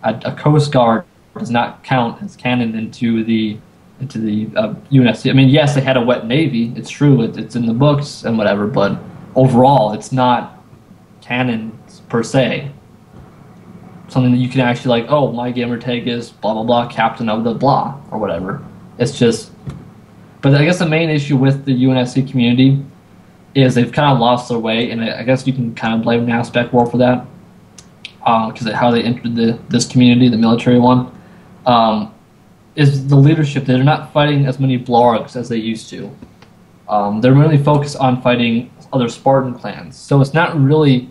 a Coast Guard does not count as canon into the UNSC. I mean, yes, they had a wet navy. It's true. It's in the books and whatever. But overall, it's not canon per se. Something that you can actually like, oh, my gamer tag is blah blah blah, captain of the blah or whatever. It's just. But I guess the main issue with the UNSC community is they've kind of lost their way, and I guess you can kind of blame NavSpecWar for that, because how they entered this community, the military one, is the leadership. They're not fighting as many blorgs as they used to. They're mainly focused on fighting other Spartan clans. So it's not really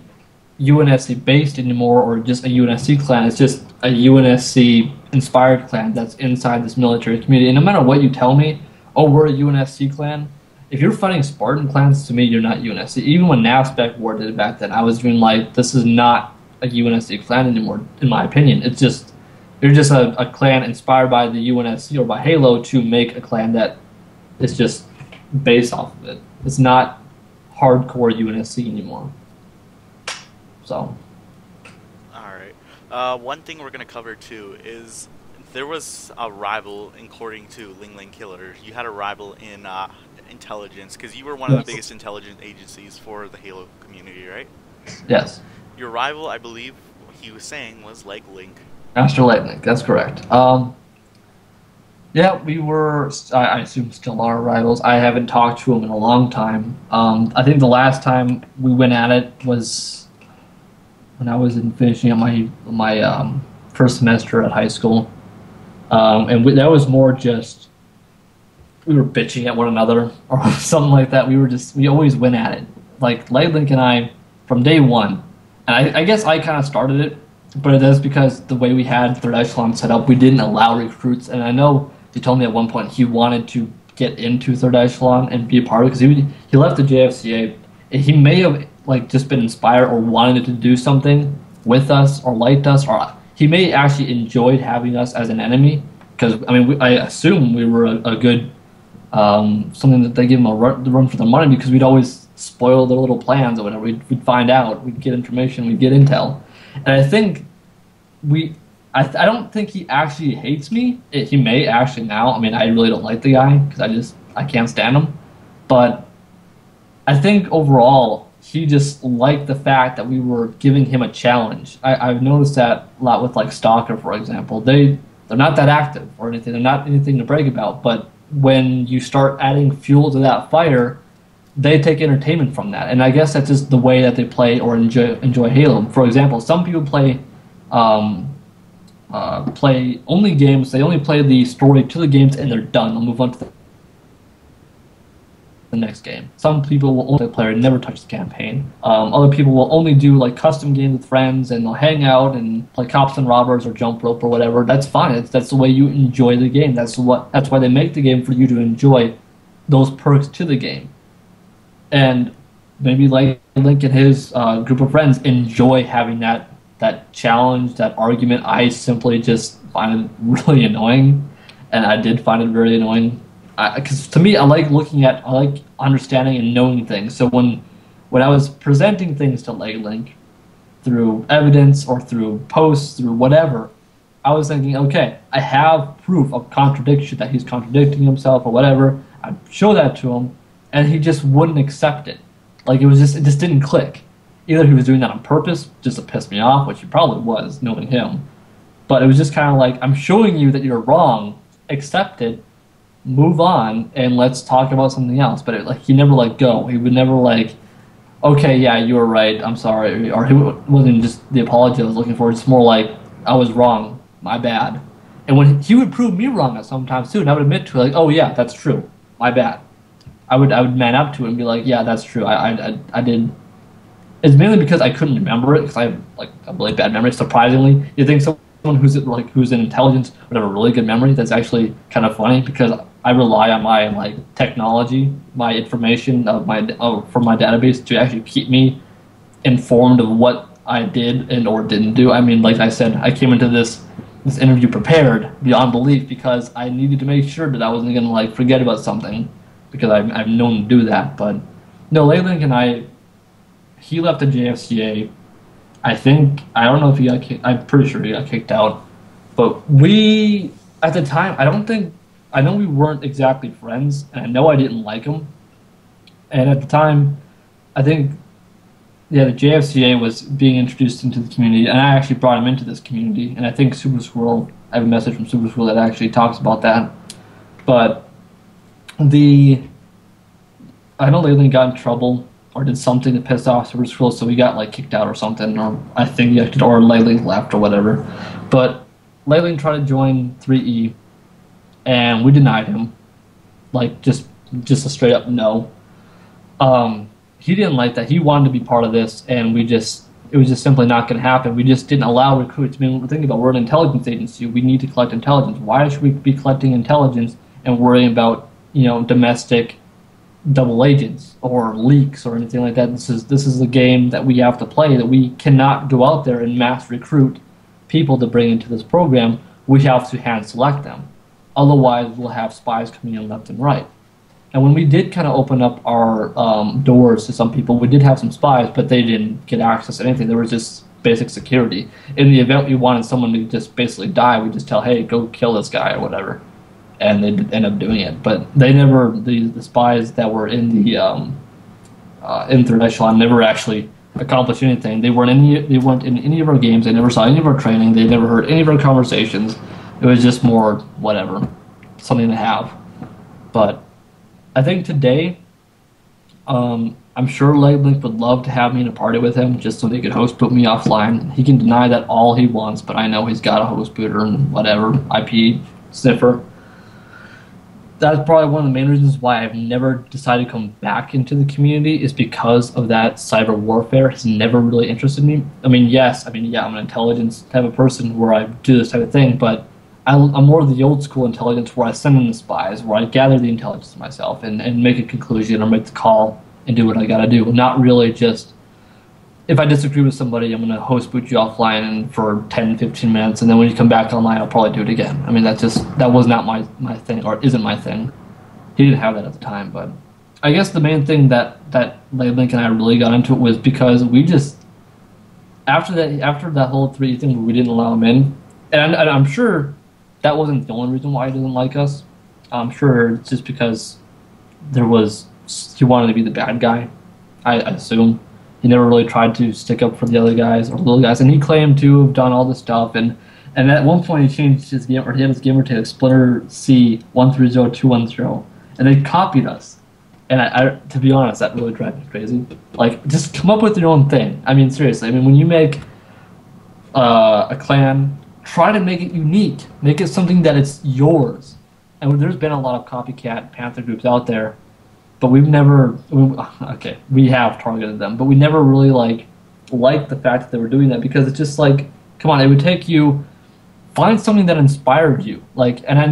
UNSC based anymore or just a UNSC clan. It's just a UNSC inspired clan that's inside this military community. And no matter what you tell me, oh, we're a UNSC clan, if you're fighting Spartan clans, to me, you're not UNSC. Even when NavSpecWar did it back then, I was doing like, this is not a UNSC clan anymore, in my opinion. It's just, you're just a clan inspired by the UNSC or by Halo to make a clan that is just based off of it. It's not hardcore UNSC anymore. So. Alright. One thing we're going to cover too is there was a rival according to Ling Ling Killer. You had a rival in intelligence because you were one of the biggest intelligence agencies for the Halo community, right? Yes. Your rival, I believe, he was saying, was like Link. Master Lightning, that's correct. Yeah, we were, I assume, still are rivals. I haven't talked to him in a long time. I think the last time we went at it was when I was finishing up my first semester at high school. And that was more just, we were bitching at one another or something like that. We always went at it. Like, Lightlink and I, from day one, and I guess I kind of started it, but that's because the way we had Third Echelon set up, we didn't allow recruits. And I know he told me at one point he wanted to get into Third Echelon and be a part of it because he left the JFCA. He may have like just been inspired or wanted to do something with us or liked us, or he may actually enjoyed having us as an enemy because I mean I assume we were a good something that they give him the run for the money because we'd always spoil their little plans or whatever. We'd find out, we'd get information, we'd get intel, and I think I don't think he actually hates me. He may actually now. I mean, I really don't like the guy because I can't stand him. But I think overall, he just liked the fact that we were giving him a challenge. I've noticed that a lot with like Stalker, for example. They're not that active or anything. They're not anything to brag about. But when you start adding fuel to that fire, they take entertainment from that. And I guess that's just the way that they play or enjoy Halo. For example, some people play only games. They only play the story to the games and they're done. They'll move on to the next game. Some people will only play and never touch the campaign. Other people will only do like custom games with friends and they'll hang out and play cops and robbers or jump rope or whatever. That's fine. That's the way you enjoy the game. That's why they make the game, for you to enjoy those perks to the game. And maybe like Link and his group of friends enjoy having that challenge, that argument. I simply just find it really annoying, and I did find it very annoying. Because to me, I like understanding and knowing things. So when I was presenting things to Link through evidence or through posts, through whatever, I was thinking, okay, I have proof of contradiction, that he's contradicting himself or whatever. I'd show that to him, and he just wouldn't accept it. Like, it just didn't click. Either he was doing that on purpose, just to piss me off, which he probably was, knowing him. But it was just kind of like, I'm showing you that you're wrong, accept it, move on, and let's talk about something else. But he never let go. He would never like, okay, yeah, you were right, I'm sorry. Or it wasn't just the apology I was looking for, it's more like, I was wrong, my bad. And when he would prove me wrong at sometimes too, and I would admit to it, like, oh yeah, that's true, my bad. I would man up to it and be like, yeah, that's true, I did. It's mainly because I couldn't remember it, because I have like a really bad memory. Surprisingly, you think someone who's in intelligence would have a really good memory. That's actually kind of funny, because I rely on my like technology, my information from my database to actually keep me informed of what I did and or didn't do. I mean, like I said, I came into this interview prepared beyond belief because I needed to make sure that I wasn't going to like forget about something, because I've known to do that. But no, Link and he left the JFCA. I don't know if he got kicked. I'm pretty sure he got kicked out. But we, at the time, I know we weren't exactly friends, and I know I didn't like him. And at the time, I think, yeah, the JFCA was being introduced into the community, and I actually brought him into this community. And I think Super Squirrel, I have a message from Super Squirrel that actually talks about that. But I know Leyland got in trouble or did something to piss off Super Squirrel, so he got like kicked out or something, or I think or Leyland left or whatever. But Leyland tried to join 3E, and we denied him, like just just a straight up no. He didn't like that. He wanted to be part of this, and it was just simply not going to happen. We just didn't allow recruits. I mean, we're thinking about, we're an intelligence agency. We need to collect intelligence. Why should we be collecting intelligence and worrying about, domestic double agents or leaks or anything like that? This is a game that we have to play, that we cannot go out there and mass recruit people to bring into this program. We have to hand select them. Otherwise, we'll have spies coming in left and right. And when we did kind of open up our doors to some people, we did have some spies, but they didn't get access to anything. There was just basic security. In the event we wanted someone to just basically die, we just tell, hey, go kill this guy or whatever. And they'd end up doing it. But they never, the spies that were in the in third echelon never actually accomplished anything. They weren't in any of our games. They never saw any of our training. They never heard any of our conversations. It was just more whatever, something to have. But I think today, I'm sure Laglink would love to have me in a party with him just so he could host boot me offline. He can deny that all he wants, but I know he's got a host booter and whatever, IP sniffer. That's probably one of the main reasons why I've never decided to come back into the community, is because of that cyber warfare has never really interested me. I mean, yeah, I'm an intelligence type of person where I do this type of thing, but I'm more of the old school intelligence where I send in the spies, where I gather the intelligence myself and make a conclusion or make the call and do what I gotta do. Not really just, if I disagree with somebody, I'm gonna host boot you offline for 10, 15 minutes, and then when you come back online, I'll probably do it again. I mean, that was not my thing, or isn't my thing. He didn't have that at the time, but I guess the main thing that Link and I really got into it was because we just, after that whole 3 thing where we didn't allow him in, and I'm sure that wasn't the only reason why he doesn't like us. I'm sure it's just because he wanted to be the bad guy, I assume. He never really tried to stick up for the other guys or little guys, and he claimed to have done all this stuff. And at one point he changed his game, or he had his gamer tag Splinter C 130210, and they copied us. And I to be honest, that really drives me crazy. Like, just come up with your own thing. I mean, seriously. I mean, when you make a clan, try to make it unique. Make it something that it's yours. And there's been a lot of copycat Panther groups out there, but we have targeted them, but we never really liked the fact that they were doing that, because it's just like, come on, it would take you, find something that inspired you. And I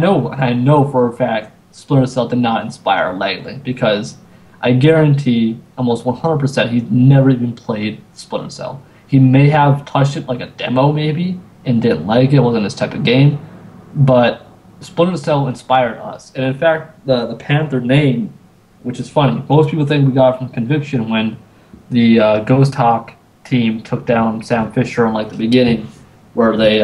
know for a fact Splinter Cell did not inspire Lately, because I guarantee almost 100% he's never even played Splinter Cell. He may have touched it like a demo maybe, and didn't like it, wasn't his type of game, but Splinter Cell inspired us. And in fact, the Panther name, which is funny, most people think we got it from Conviction when the Ghost Hawk team took down Sam Fisher in the beginning, where they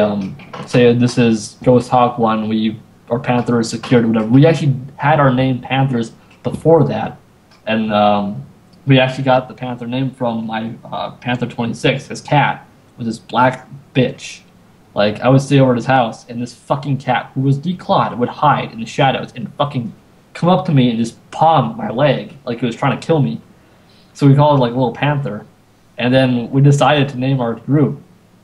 say this is Ghost Hawk 1, our Panther is secured, whatever. We actually had our name Panthers before that, and we actually got the Panther name from my Panther13, his cat, was this black bitch. I would stay over at his house, and this fucking cat, who was declawed, would hide in the shadows and fucking come up to me and just paw my leg like he was trying to kill me. So we called it Little Panther. And then we decided to name our group.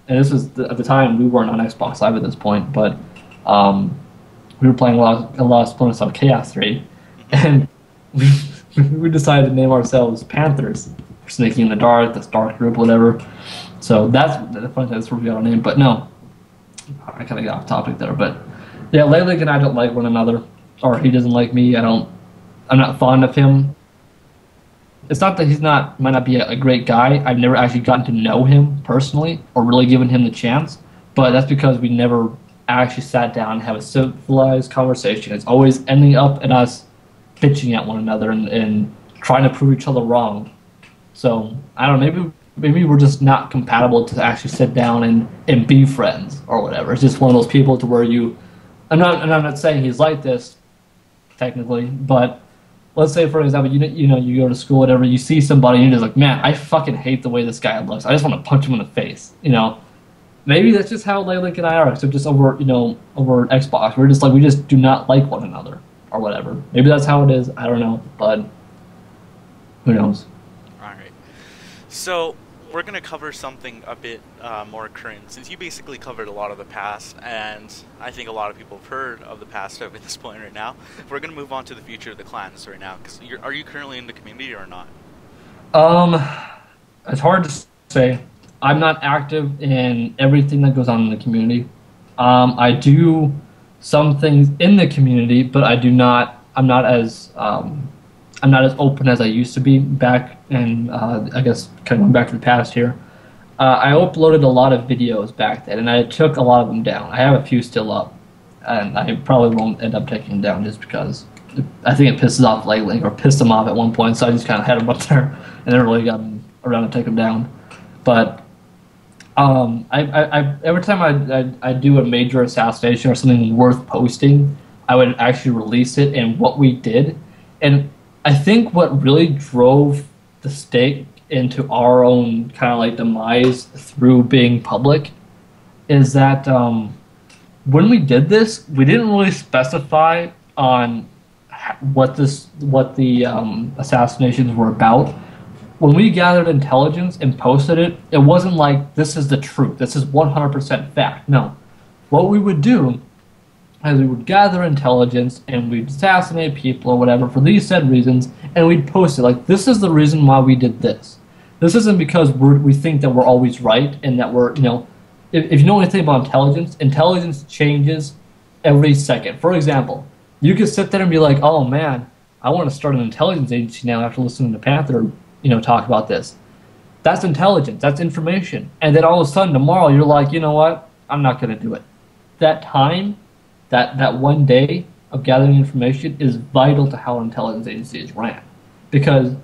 And this was, at the time, we weren't on Xbox Live at this point, but we were playing a lot of Splinter Cell Chaos 3. And we decided to name ourselves Panthers. For Sneaking in the Dark, this dark group, whatever. So that's where we got our name. But no, I kind of got off topic there, but yeah, Leylig and I don't like one another, or he doesn't like me. I'm not fond of him. It's not that might not be a great guy. I've never actually gotten to know him personally, or really given him the chance, but that's because we never actually sat down and have a civilized conversation. It's always ending up in us bitching at one another and trying to prove each other wrong. So, I don't know, maybe we're just not compatible to actually sit down and be friends or whatever. It's just one of those people to where I'm not saying he's like this technically, but let's say, for example, you go to school, whatever, you see somebody and you're just like, man, I fucking hate the way this guy looks. I just want to punch him in the face, Maybe that's just how Leylig and I are, except just over Xbox. We're just we just do not like one another or whatever. Maybe that's how it is. I don't know, but who knows? All right. So we're going to cover something a bit more current, since you basically covered a lot of the past, and I think a lot of people have heard of the past up at this point right now. We're going to move on to the future of the clans right now, because are you currently in the community or not? It's hard to say. I'm not active in everything that goes on in the community. I do some things in the community, but I do not. I'm not as open as I used to be back, and I guess kind of going back to the past here. I uploaded a lot of videos back then, and I took a lot of them down. I have a few still up, and I probably won't end up taking them down just because I think it pisses off Lately, or pissed them off at one point, so I just kind of had them up there and never really got around to take them down. But every time I do a major assassination or something worth posting, I would actually release it and what we did. And I think what really drove the stake into our own kind of like demise through being public is that when we did this, we didn't really specify on what the assassinations were about. When we gathered intelligence and posted it, it wasn't like this is the truth, this is 100% fact. No, what we would do is we would gather intelligence and we'd assassinate people or whatever for these said reasons, and we'd post it like, this is the reason why we did this. This isn't because we think that we're always right and that we're, if you know anything about intelligence changes every second. For example, you could sit there and be like, oh man, I want to start an intelligence agency now after listening to Panther, talk about this. That's intelligence, that's information. And then all of a sudden tomorrow you're like, you know what, I'm not going to do it. That time, that one day of gathering information is vital to how an intelligence agency is ran. Because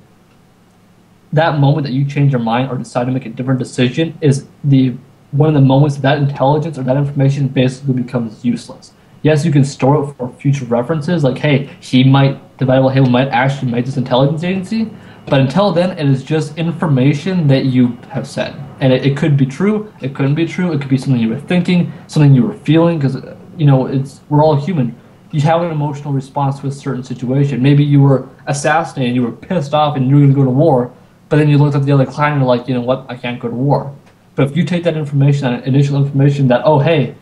that moment that you change your mind or decide to make a different decision is one of the moments that intelligence or that information basically becomes useless. Yes, you can store it for future references, like, hey, DividableHalo might actually make this intelligence agency, but until then, it is just information that you have said. And it could be true, it couldn't be true, it could be something you were thinking, something you were feeling, because, we're all human. You have an emotional response to a certain situation. Maybe you were assassinated, you were pissed off, and you were going to go to war, but then you looked at the other client and you're like, you know what, I can't go to war. But if you take that information, that initial information that, oh, hey,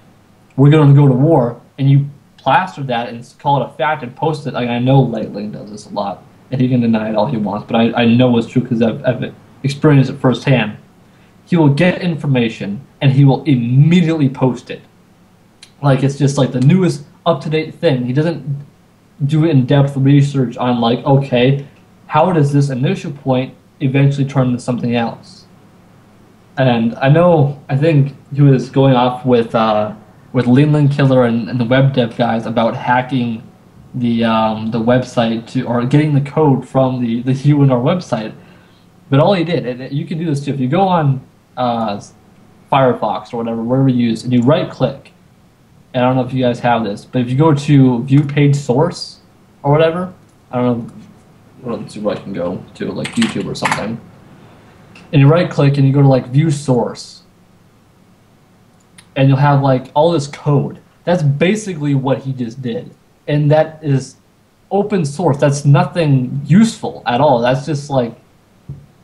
we're going to go to war, and you plaster that and call it a fact and post it, like I know Lightling does this a lot, and he can deny it all he wants, but I know it's true because I've experienced it firsthand. He will get information and he will immediately post it. Like it's just like the newest up-to-date thing. He doesn't do in-depth research on like, okay, how does this initial point eventually turn into something else? And I think he was going off with Leanland Killer and the web dev guys about hacking the website or getting the code from the UNR website. But all he did, and you can do this too, if you go on Firefox or whatever you use, and you right-click, and I don't know if you guys have this, but if you go to View Page Source or whatever, I don't know, let's see where I can go to, like YouTube or something, and you right-click and you go to like View Source, and you'll have like all this code. That's basically what he just did. And that is open source. That's nothing useful at all. That's just like,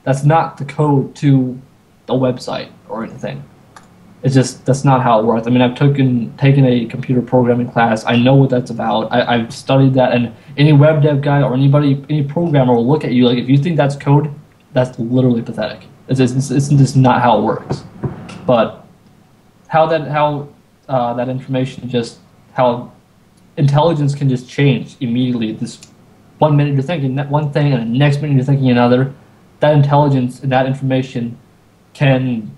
that's not the code to the website or anything. It's just, that's not how it works. I mean, I've taken a computer programming class. I know what that's about. I've studied that, and any web dev guy or any programmer will look at you like, if you think that's code, that's literally pathetic. It's just not how it works. But how that information just, how intelligence can just change immediately. This 1 minute you're thinking that one thing, and the next minute you're thinking another. That intelligence and that information can,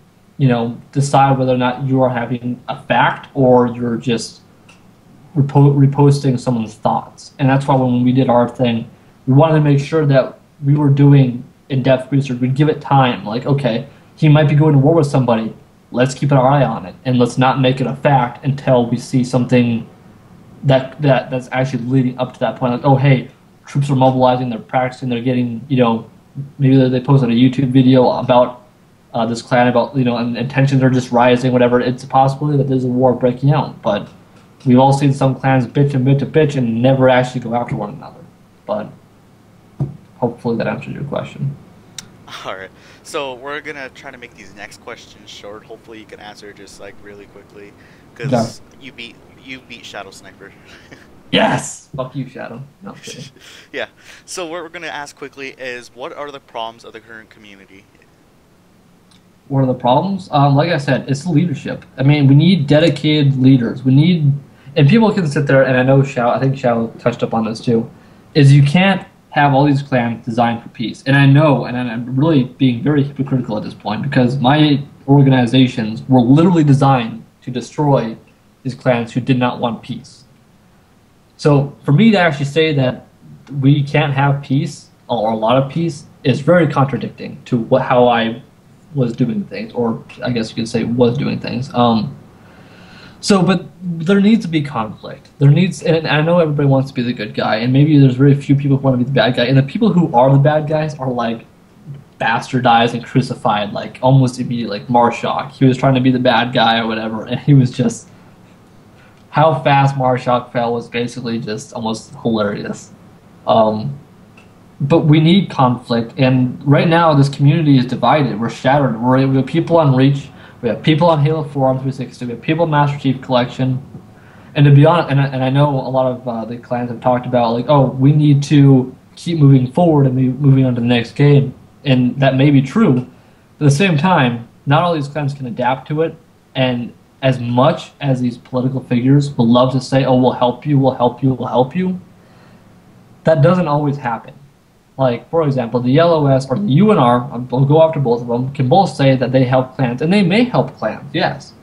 decide whether or not you are having a fact or you're just reposting someone's thoughts. And that's why when we did our thing, we wanted to make sure that we were doing in-depth research. We'd give it time. Like, okay, he might be going to war with somebody. Let's keep our eye on it, and let's not make it a fact until we see something that's actually leading up to that point. Like, oh, hey, troops are mobilizing, they're practicing, they're getting, maybe they posted a YouTube video about this clan, about, and tensions are just rising, whatever. It's a possibility that there's a war breaking out, but we've all seen some clans bitch and bitch and bitch and never actually go after one another. But hopefully that answers your question. All right. So we're gonna try to make these next questions short. Hopefully, you can answer just like really quickly, Okay. because you beat Shadow Sniper. Yes. Fuck you, Shadow. No, I'm kidding. Yeah. So what we're gonna ask quickly is, what are the problems of the current community? What are the problems? Like I said, it's the leadership. I mean, we need dedicated leaders. We need, and people can sit there, and I know Shao, I think Shao touched up on this too, is you can't have all these clans designed for peace. And I know, and I'm really being very hypocritical at this point, because my organizations were literally designed to destroy these clans who did not want peace. So for me to actually say that we can't have peace, or a lot of peace, is very contradicting to how I was doing things, or I guess you could say was doing things. But there needs to be conflict. There needs, and I know everybody wants to be the good guy, and maybe there's very few people who want to be the bad guy, and the people who are the bad guys are like bastardized and crucified, like almost immediately, like Marshak. He was trying to be the bad guy or whatever, and he was just, how fast Marshak fell was basically just almost hilarious. But we need conflict, and right now this community is divided. We're shattered. We have people on Reach, we have people on Halo 4 on 360, we have people on Master Chief Collection, and to be honest, and I know a lot of the clans have talked about, like, oh, we need to keep moving forward and be moving on to the next game, and that may be true, but at the same time, not all these clans can adapt to it, and as much as these political figures will love to say, oh, we'll help you, we'll help you, we'll help you, that doesn't always happen. Like, for example, the LOS or the UNR, we'll go after both of them, can both say that they help clans, and they may help clans, yes,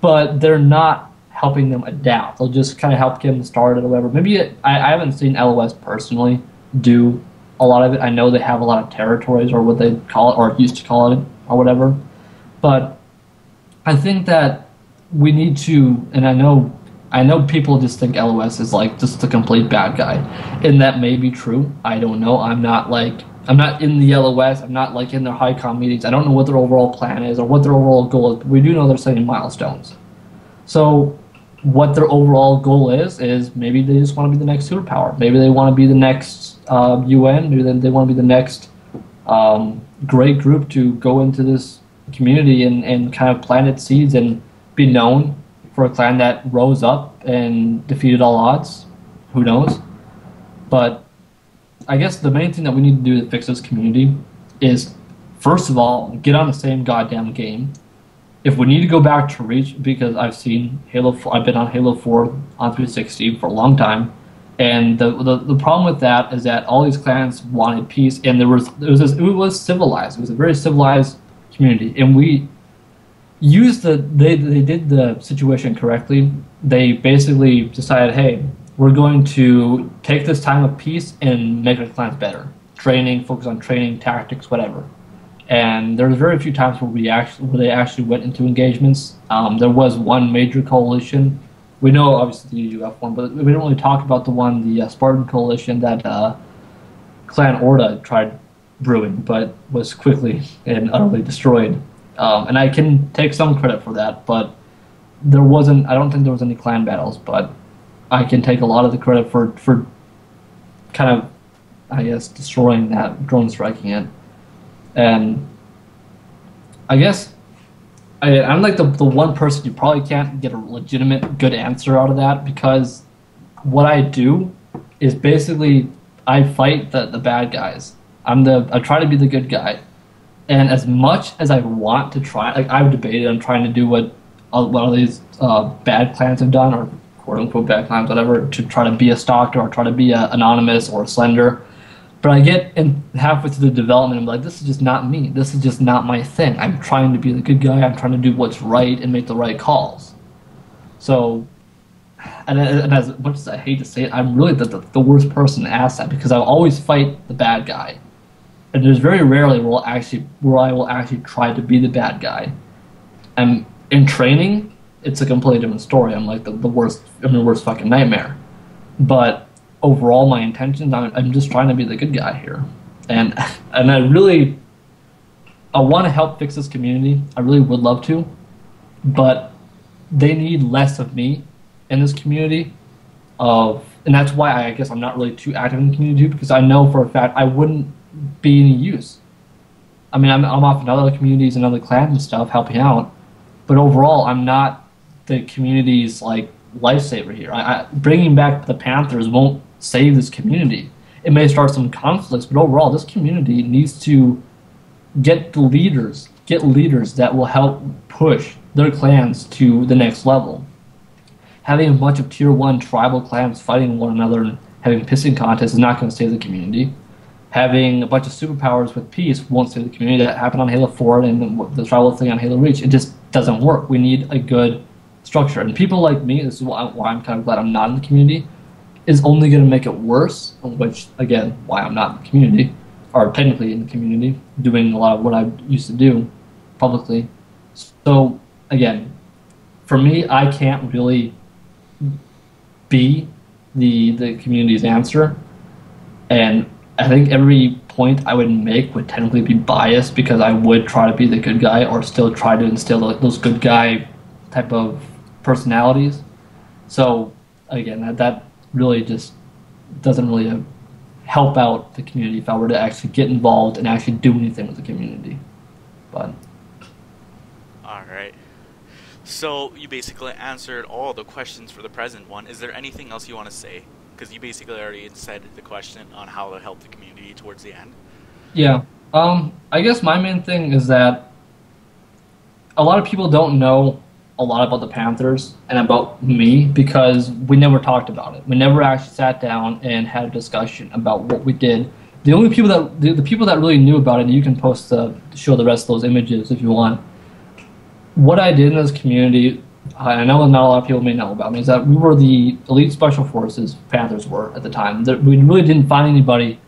but they're not helping them adapt. They'll just kind of help get them started or whatever. Maybe I haven't seen LOS personally do a lot of it. I know they have a lot of territories, or what they call it, or used to call it, or whatever, but I think that we need to, and I know people just think LOS is like just a complete bad guy, and that may be true. I don't know. I'm not in the LOS. I'm not like in their HighCom meetings. I don't know what their overall plan is or what their overall goal is. But we do know they're setting milestones. So what their overall goal is maybe they just want to be the next superpower. Maybe they want to be the next UN. Maybe they want to be the next great group to go into this community and kind of plant its seeds and be known for a clan that rose up and defeated all odds. Who knows? But I guess the main thing that we need to do to fix this community is, first of all, get on the same goddamn game. If we need to go back to Reach, because I've seen Halo 4, I've been on Halo 4 on 360 for a long time, and the problem with that is that all these clans wanted peace, and it was civilized. It was a very civilized community, and we they did the situation correctly. They basically decided, hey, we're going to take this time of peace and make our clans better. Training, focus on training, tactics, whatever. And there was very few times where they actually went into engagements. There was one major coalition. We know obviously the UF one, but we don't really talk about the one, the Spartan coalition that Clan Orda tried brewing, but was quickly and utterly destroyed. And I can take some credit for that, but I don't think there was any clan battles, but I can take a lot of the credit for kind of, I guess, destroying that, drone striking it. And I guess I'm like the one person you probably can't get a legitimate good answer out of that, because what I do is basically I fight the bad guys. I try to be the good guy. And as much as I want to try, like I've debated on trying to do what all these bad clans have done, or quote-unquote bad clans, whatever, to try to be a Stalker or try to be an Anonymous or a Slender. But I get halfway through the development, I'm like, this is just not me. This is just not my thing. I'm trying to be the good guy. I'm trying to do what's right and make the right calls. So, and as much as I hate to say it, I'm really the worst person to ask that, because I always fight the bad guy. And there's very rarely where I will actually try to be the bad guy. And in training, it's a completely different story. I'm like the worst fucking nightmare. But overall, my intentions, I'm just trying to be the good guy here. And I want to help fix this community. I really would love to. But they need less of me in this community. And that's why I guess I'm not really too active in the community, because I know for a fact I wouldn't be any use. I mean, I'm off in other communities and other clans and stuff, helping out. But overall, I'm not the community's like lifesaver here. Bringing back the Panthers won't save this community. It may start some conflicts, but overall, this community needs to get leaders that will help push their clans to the next level. Having a bunch of tier 1 tribal clans fighting one another and having pissing contests is not going to save the community. Having a bunch of superpowers with peace won't save the community. That happened on Halo 4 and the tribal thing on Halo Reach. It just doesn't work. We need a good structure. And people like me, this is why I'm kind of glad I'm not in the community, is only going to make it worse, which, again, why I'm not in the community, or technically in the community, doing a lot of what I used to do publicly. So, again, for me, I can't really be the community's answer. And I think every point I would make would technically be biased because I would try to be the good guy or still try to instill those good guy type of personalities. So, again, that really just doesn't really help out the community if I were to actually get involved and actually do anything with the community. But All right. So you basically answered all the questions for the present one. Is there anything else you want to say? Because you basically already said the question on how to help the community towards the end. yeah, I guess my main thing is that a lot of people don't know a lot about the Panthers and about me because we never talked about it. We never actually sat down and had a discussion about what we did. The only people that the people that really knew about it, and you can show the rest of those images if you want. What I did in this community, I know not a lot of people may know about me, is that we were the elite special forces. Panthers were at the time. We really didn't find anybody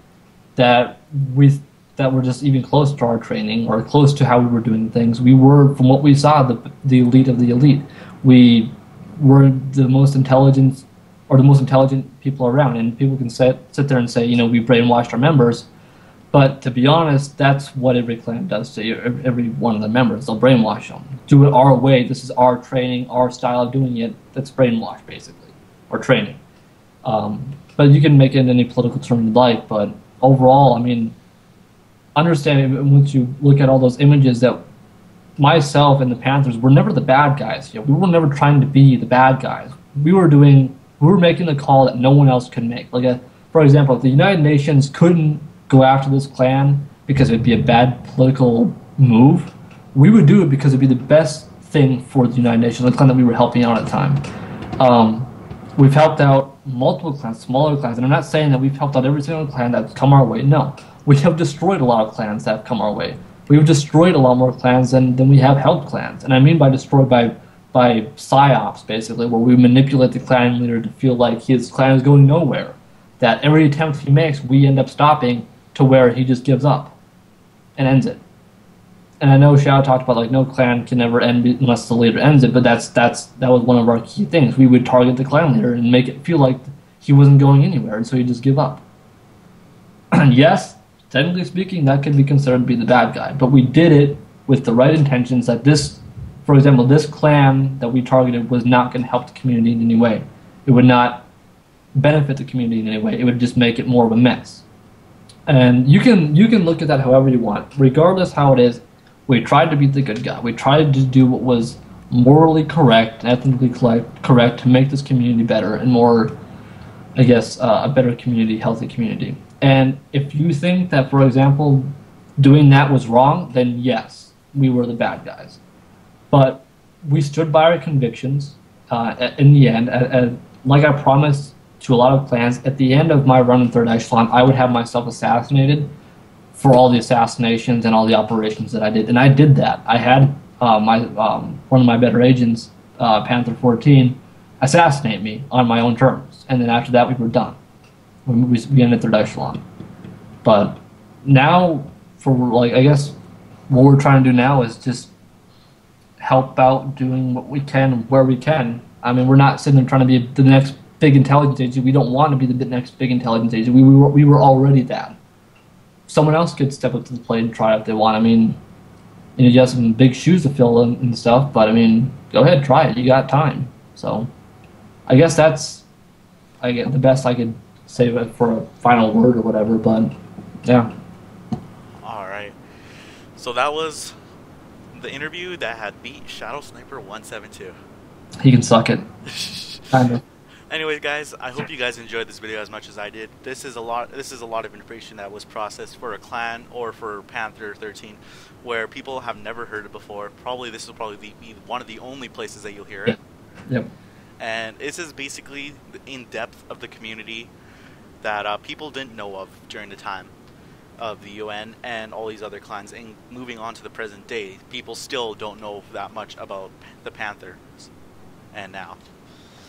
that were just even close to our training or close to how we were doing things. We were, from what we saw, the elite of the elite. We were the most intelligent people around, and people can sit there and say, we brainwashed our members. But to be honest, that's what every clan does to every one of the members. They'll brainwash them. Do it our way. This is our training, our style of doing it. That's brainwash, basically, or training. But you can make it any political term you like. But overall, I mean, understanding once you look at all those images that myself and the Panthers were never the bad guys. We were never trying to be the bad guys. We were making the call that no one else could make. For example, if the United Nations couldn't go after this clan because it would be a bad political move, we would do it because it would be the best thing for the United Nations, the clan that we were helping out at the time. We've helped out multiple clans, smaller clans, and I'm not saying that we've helped out every single clan that's come our way. No. We have destroyed a lot of clans that have come our way. We've destroyed a lot more clans than we have helped clans. And I mean by destroyed by psyops, basically, where we manipulate the clan leader to feel like his clan is going nowhere. That every attempt he makes, we end up stopping to where he just gives up and ends it. And I know Xiao talked about no clan can ever end unless the leader ends it, but that was one of our key things. We would target the clan leader and make it feel like he wasn't going anywhere, and so he'd just give up. And yes, technically speaking, that could be considered to be the bad guy, but we did it with the right intentions that for example, this clan that we targeted was not going to help the community in any way. It would not benefit the community in any way. It would just make it more of a mess. And you can look at that however you want. Regardless how it is, we tried to be the good guy. We tried to do what was morally correct, ethically correct to make this community better and more, I guess, a better community, healthy community. And if you think that, for example, doing that was wrong, then yes, we were the bad guys. But we stood by our convictions in the end. Like I promised to a lot of clans, at the end of my run in 3rd Echelon, I would have myself assassinated for all the assassinations and all the operations that I did. And I did that. I had one of my better agents, Panther13, assassinate me on my own terms. And then after that, we were done. We ended 3rd Echelon. But now, I guess, what we're trying to do now is just help out doing what we can where we can. I mean, we're not sitting there trying to be the next big intelligence agency. We don't want to be the next big intelligence agency. We were already that. Someone else could step up to the plate and try it if they want. I mean, you have some big shoes to fill and stuff, but I mean, go ahead, try it. You got time. So, I guess that's the best I could say for a final word or whatever. But yeah. All right. So that was the interview that had beat Shadow Sniper 172. He can suck it. Kind of. Anyways, guys, I hope you guys enjoyed this video as much as I did. This is a lot of information that was processed for a clan or for Panther13, where people have never heard it before. This will probably be one of the only places that you'll hear it. Yep. And this is basically the in-depth of the community that people didn't know of during the time of the UN and all these other clans. And moving on to the present day, people still don't know that much about the Panthers. And now.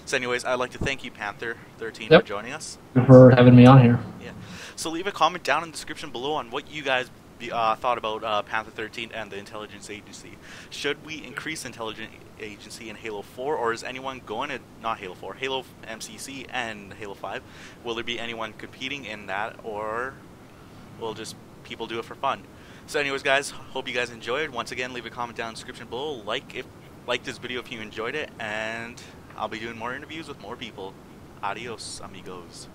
So anyways, I'd like to thank you, Panther13, for joining us. Thank you for having me on here. Yeah. So leave a comment down in the description below on what you guys thought about Panther13 and the intelligence agency. Should we increase intelligence agency in Halo 4, or is anyone going to, not Halo 4, Halo MCC and Halo 5? Will there be anyone competing in that, or will just people do it for fun? So anyways, guys, hope you guys enjoyed. Once again, leave a comment down in the description below. Like this video if you enjoyed it, and I'll be doing more interviews with more people. Adios, amigos.